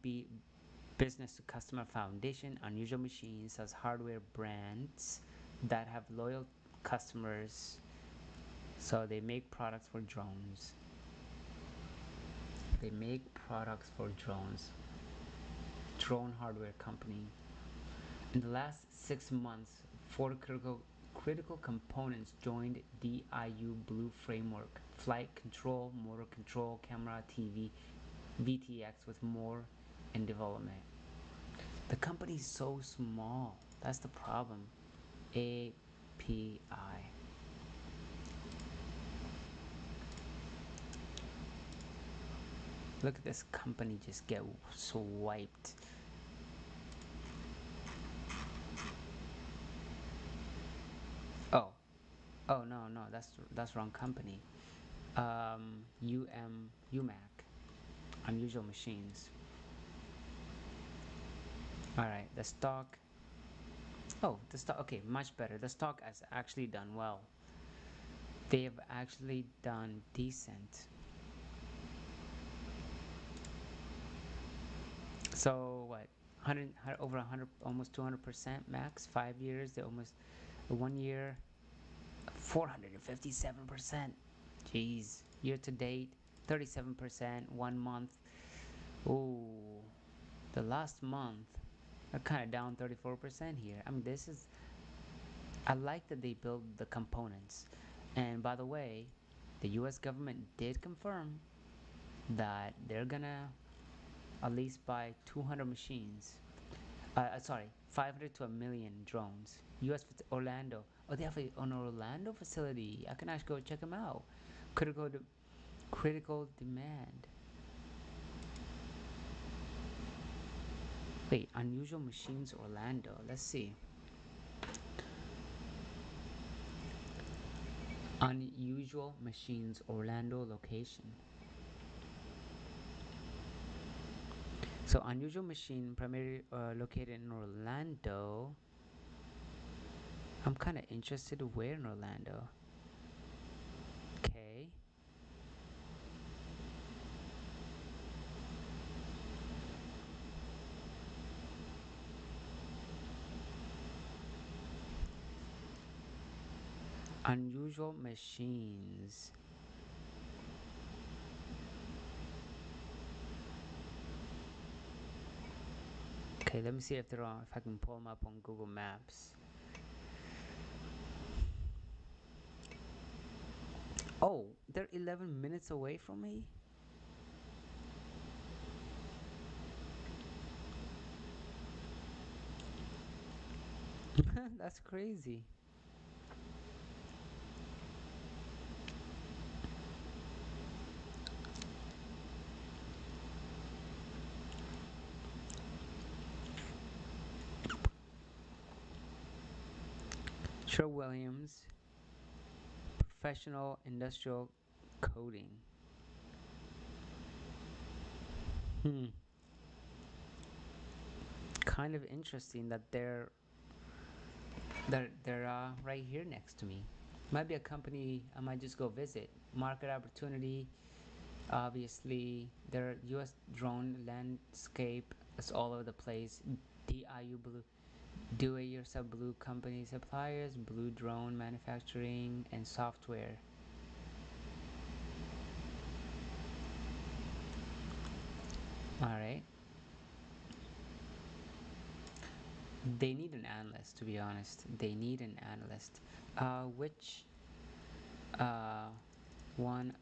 Speaker 1: business to customer foundation. Unusual Machines has hardware brands that have loyal customers, so they make products for drones. They make products for drones. Drone hardware company. In the last 6 months, 4 critical components joined DIU Blue framework: flight control, motor control, camera, TV, VTX, with more in development. The company is so small. That's the problem. API. Look at this company just get swiped. Oh, oh no, no, that's wrong company. UMAC, Unusual Machines. All right, the stock. Oh, the stock. Okay, much better. The stock has actually done well. They have actually done decent. So what? 100, over 100, almost 200% max. 5 years. They almost 1 year. 457%. Jeez. Year to date, 37%. 1 month. Ooh, the last month, are kind of down 34% here. I mean, this is. I like that they build the components. And by the way, the US government did confirm that they're gonna at least buy 200 machines. Sorry, 500 to a million drones. US Orlando. Oh, they have an Orlando facility. I can actually go check them out. Critical demand. Wait, Unusual Machines Orlando. Let's see. Unusual Machines Orlando location. So Unusual Machine primarily located in Orlando. I'm kind of interested where in Orlando. Okay. Unusual Machines. Okay, let me see if they're on. If I can pull them up on Google Maps. Oh, they're 11 minutes away from me. That's crazy. Sherwin-Williams Professional Industrial Coding. Hmm. Kind of interesting that they're right here next to me. Might be a company I might just go visit. Market opportunity. Obviously, their U.S. drone landscape is all over the place. DIU Blue, Do It Yourself Blue Company suppliers, Blue Drone manufacturing, and software. All right. They need an analyst, to be honest. They need an analyst. Which uh, one?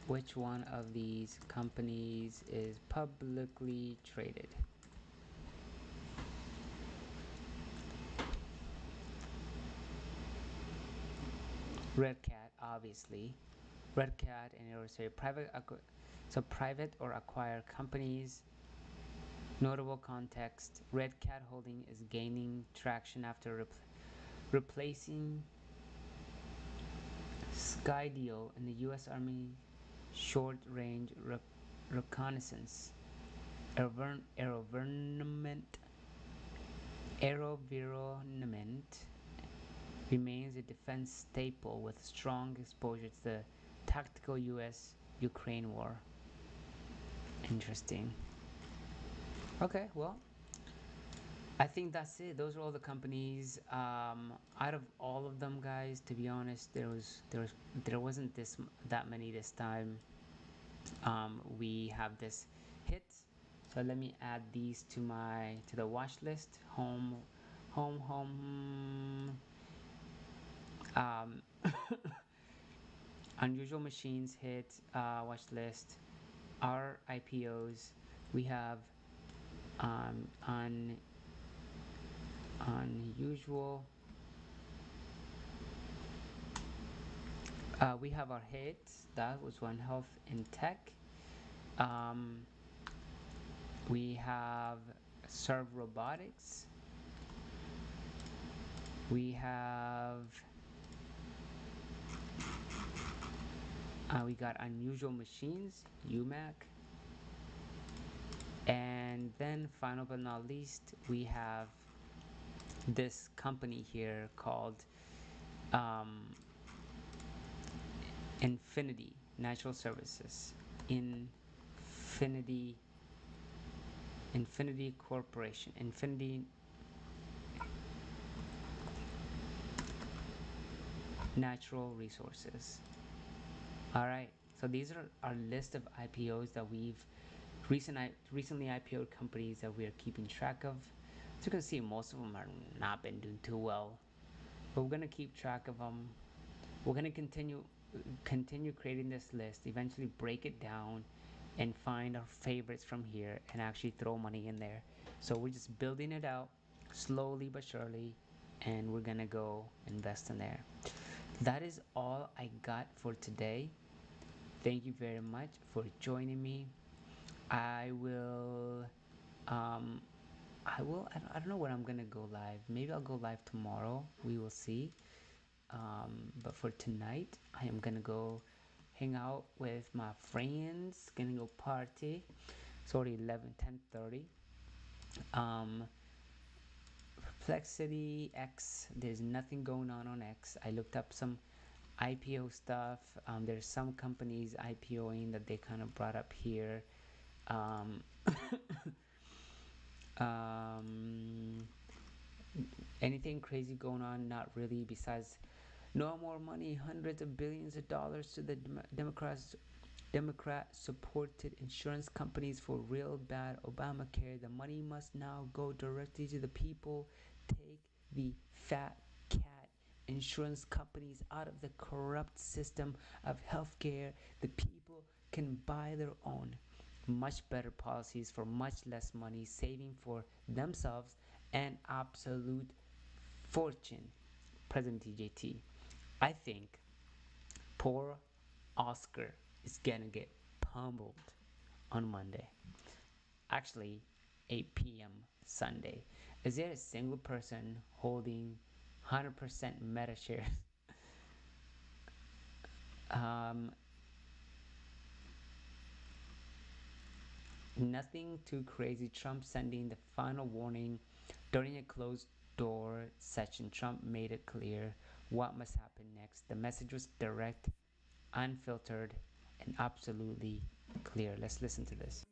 Speaker 1: Which one of these companies is publicly traded? Red Cat, obviously. Red Cat and Aerospace. Private or acquired companies. Notable context: Red Cat Holding is gaining traction after replacing Skydio in the U.S. Army short-range reconnaissance. Aerovironment remains a defense staple with strong exposure to the tactical U.S. Ukraine war. Interesting. Okay, well, I think that's it. Those are all the companies. Out of all of them, guys, to be honest, there wasn't that many this time. We have this hit. So let me add these to the watch list. Home. Um, Unusual Machines hit watch list. Our IPOs. We have on unusual. We have our hits. That was one, health and tech. Um, we have Serve Robotics. We have we got Unusual Machines, UMAC. And then, final but not least, we have this company here called um, Infinity Natural Services. Infinity Corporation. Infinity Natural Resources. All right. So these are our list of IPOs that we've recently IPO'd companies that we are keeping track of. As you can see, most of them are not been doing too well, but we're gonna keep track of them. We're gonna continue creating this list. Eventually, break it down and find our favorites from here and actually throw money in there. So we're just building it out slowly but surely, and we're gonna go invest in there. That is all I got for today. Thank you very much for joining me. I will um I don't know when I'm gonna go live. Maybe I'll go live tomorrow. We will see. But for tonight, I am gonna go hang out with my friends. Gonna go party. It's already 10:30. Um, Perplexity X. There's nothing going on X. I looked up some IPO stuff. There's some companies IPOing that they kind of brought up here. Um, um, Anything crazy going on? Not really. Besides, no more money, hundreds of billions of dollars to the Democrat-supported insurance companies for real bad Obamacare. The money must now go directly to the people. Take the fat cat insurance companies out of the corrupt system of healthcare. The people can buy their own much better policies for much less money, saving for themselves an absolute fortune. President DJT. I think poor Oscar is gonna get pummeled on Monday. Actually, 8 p.m. Sunday. Is there a single person holding 100% meta shares? um, Nothing too crazy. Trump sending the final warning during a closed door session. Trump made it clear what must happen next. The message was direct, unfiltered, and absolutely clear. Let's listen to this.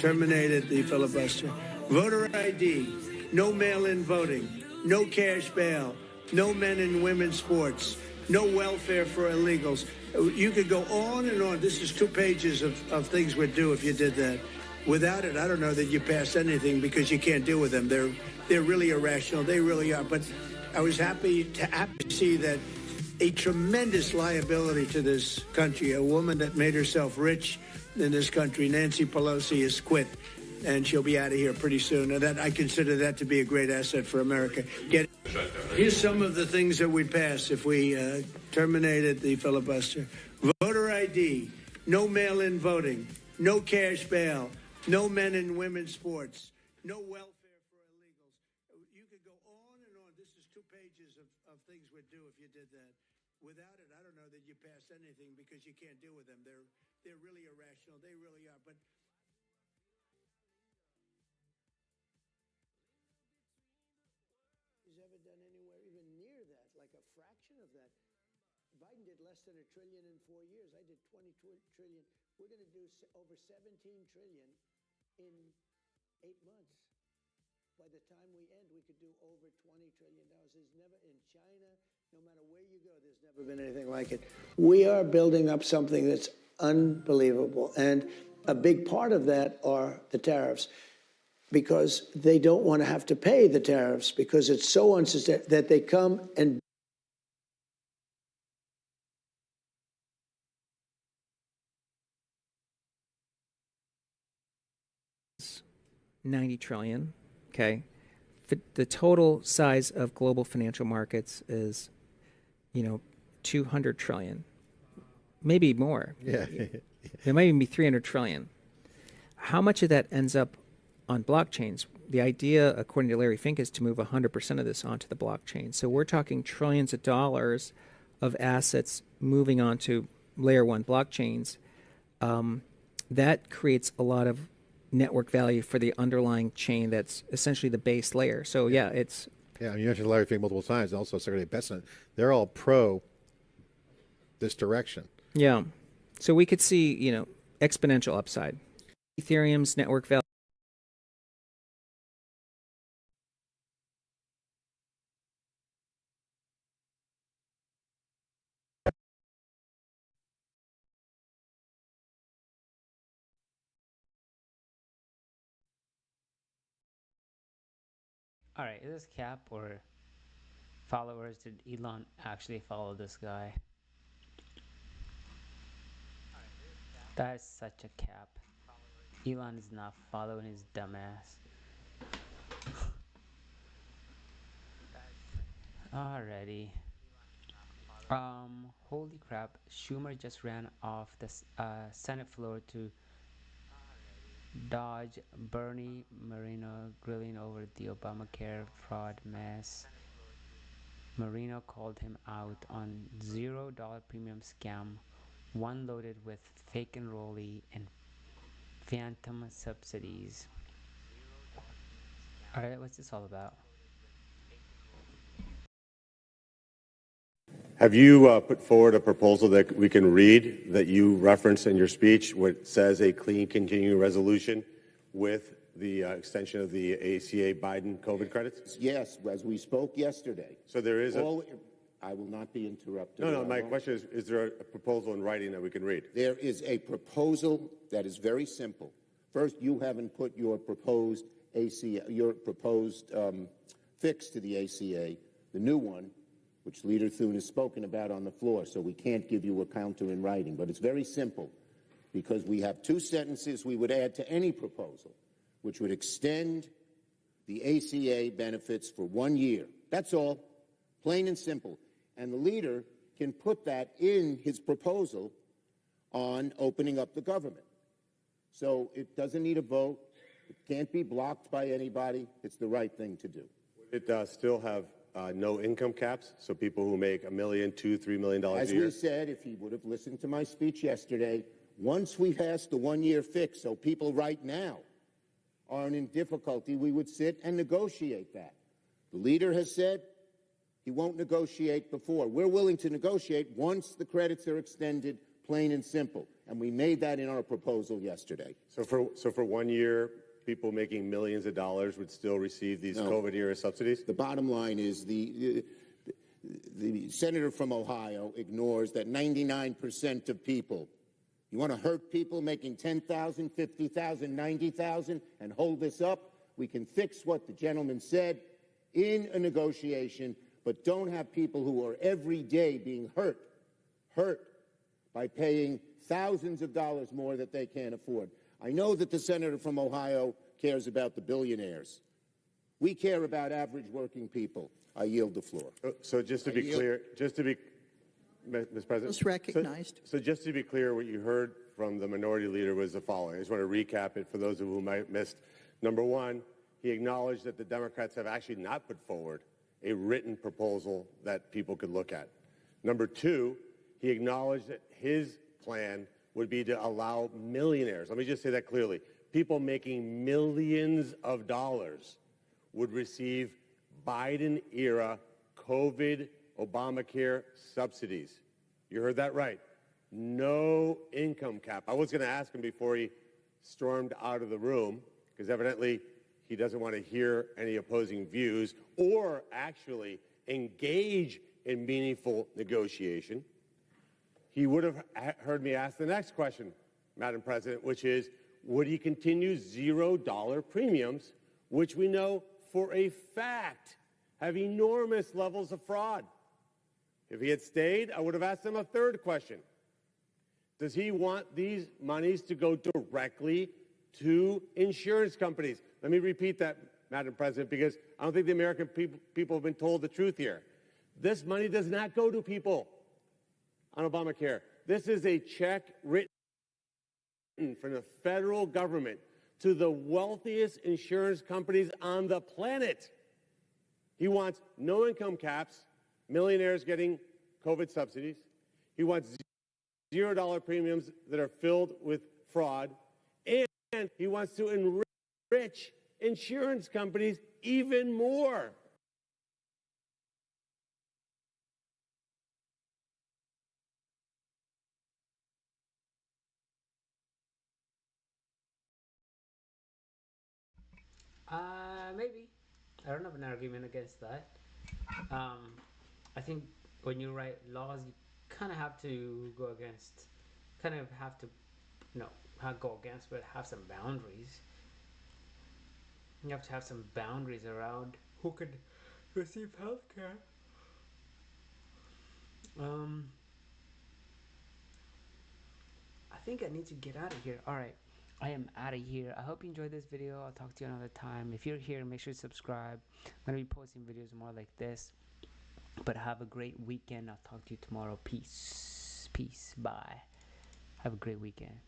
Speaker 6: Terminated the filibuster. Voter ID, no mail-in voting, no cash bail, no men and women's sports, no welfare for illegals. You could go on and on. This is 2 pages of things we'd do if you did that. Without it, I don't know that you pass anything because you can't deal with them. They're really irrational. They really are. But I was happy to see that a tremendous liability to this country, a woman that made herself rich in this country, Nancy Pelosi, has quit, and she'll be out of here pretty soon. And that I consider that to be a great asset for America. Here's some of the things that we'd pass if we terminated the filibuster. Voter ID, no mail-in voting, no cash bail, no men and women's sports, no welfare for illegals. You could go on and on. This is 2 pages of things we'd do if you did that. Without it, I don't know that you pass anything because you can't deal with them. They're really irrational. They really are. But he's ever done anywhere even near that, like a fraction of that. Biden did less than $1 trillion in 4 years. I did 20 trillion. We're going to do over 17 trillion in 8 months. By the time we end, we could do over $20 trillion. There's never, in China, no matter where you go, there's never been anything like it. We are building up something that's unbelievable. And a big part of that are the tariffs, because they don't want to have to pay the tariffs because it's so unsustainable that they come and
Speaker 7: 90 trillion. Okay. The total size of global financial markets is, 200 trillion. maybe more.
Speaker 8: Yeah.
Speaker 7: There might even be 300 trillion. How much of that ends up on blockchains? The idea, according to Larry Fink, is to move 100% of this onto the blockchain. So we're talking trillions of dollars of assets moving onto layer one blockchains. That creates a lot of network value for the underlying chain that's essentially the base layer. So yeah, it's...
Speaker 8: Yeah, I mean, you mentioned Larry Fink multiple times, and also Secretary Bessent. They're all pro this direction.
Speaker 7: Yeah. So we could see, exponential upside. Ethereum's network value.
Speaker 1: All right, is this cap or followers? Did Elon actually follow this guy? That is such a cap. Elon is not following his dumbass. Alrighty. Holy crap! Schumer just ran off the Senate floor to dodge Bernie Moreno grilling over the Obamacare fraud mess. Moreno called him out on $0 premium scam, one loaded with fake enrollee and phantom subsidies. Alright, what's this all about?
Speaker 9: Have you put forward a proposal that we can read that you referenced in your speech, what says a clean continuing resolution with the extension of the ACA Biden COVID credits?
Speaker 10: Yes, as we spoke yesterday.
Speaker 9: So there is
Speaker 10: I will not be interrupted.
Speaker 9: No, my question is there a proposal in writing that we can read?
Speaker 10: There is a proposal that is very simple. First, you haven't put your proposed ACA, fix to the ACA, the new one, which Leader Thune has spoken about on the floor, so we can't give you a counter in writing. But it's very simple, because we have two sentences we would add to any proposal, which would extend the ACA benefits for 1 year. That's all, plain and simple. And the leader can put that in his proposal on opening up the government. So it doesn't need a vote. It can't be blocked by anybody. It's the right thing to do.
Speaker 9: It still have no income caps, so people who make $1 million, $2 million, $3 million a year?
Speaker 10: As we said, if he would have listened to my speech yesterday, once we passed the 1 year fix, so people right now aren't in difficulty, we would sit and negotiate that. The leader has said he won't negotiate before. We're willing to negotiate once the credits are extended, plain and simple. And we made that in our proposal yesterday.
Speaker 9: So for 1 year, people making millions of dollars would still receive these COVID-era subsidies?
Speaker 10: The bottom line is the senator from Ohio ignores that 99% of people, you want to hurt people making $10,000, $50,000, $90,000 and hold this up? We can fix what the gentleman said in a negotiation, but don't have people who are every day being hurt by paying thousands of dollars more that they can't afford. I know that the senator from Ohio cares about the billionaires. We care about average working people. I yield the floor.
Speaker 9: So just to be clear, Ms. President.
Speaker 11: Just recognized.
Speaker 9: So just to be clear, what you heard from the minority leader was the following. I just want to recap it for those of you who might have missed. Number one, he acknowledged that the Democrats have actually not put forward a written proposal that people could look at. Number two, he acknowledged that his plan would be to allow millionaires, let me just say that clearly, people making millions of dollars would receive Biden-era COVID Obamacare subsidies. You heard that right. No income cap. I was going to ask him before he stormed out of the room, because evidently he doesn't want to hear any opposing views or actually engage in meaningful negotiation. He would have heard me ask the next question, Madam President, which is, would he continue $0 premiums, which we know for a fact have enormous levels of fraud? If he had stayed, I would have asked him a third question. Does he want these monies to go directly to insurance companies? Let me repeat that, Madam President, because I don't think the American people have been told the truth here. This money does not go to people on Obamacare. This is a check written from the federal government to the wealthiest insurance companies on the planet. He wants no income caps, millionaires getting COVID subsidies. He wants $0 premiums that are filled with fraud. And he wants to enrich insurance companies even more.
Speaker 1: Maybe. I don't have an argument against that. I think when you write laws, you kind of have to go against, kind of have to, no, not go against, but have some boundaries. You have to have some boundaries around who could receive healthcare. I think I need to get out of here. All right, I am out of here. I hope you enjoyed this video. I'll talk to you another time. If you're here, make sure to subscribe. I'm gonna be posting videos more like this. But have a great weekend. I'll talk to you tomorrow. Peace. Peace. Bye. Have a great weekend.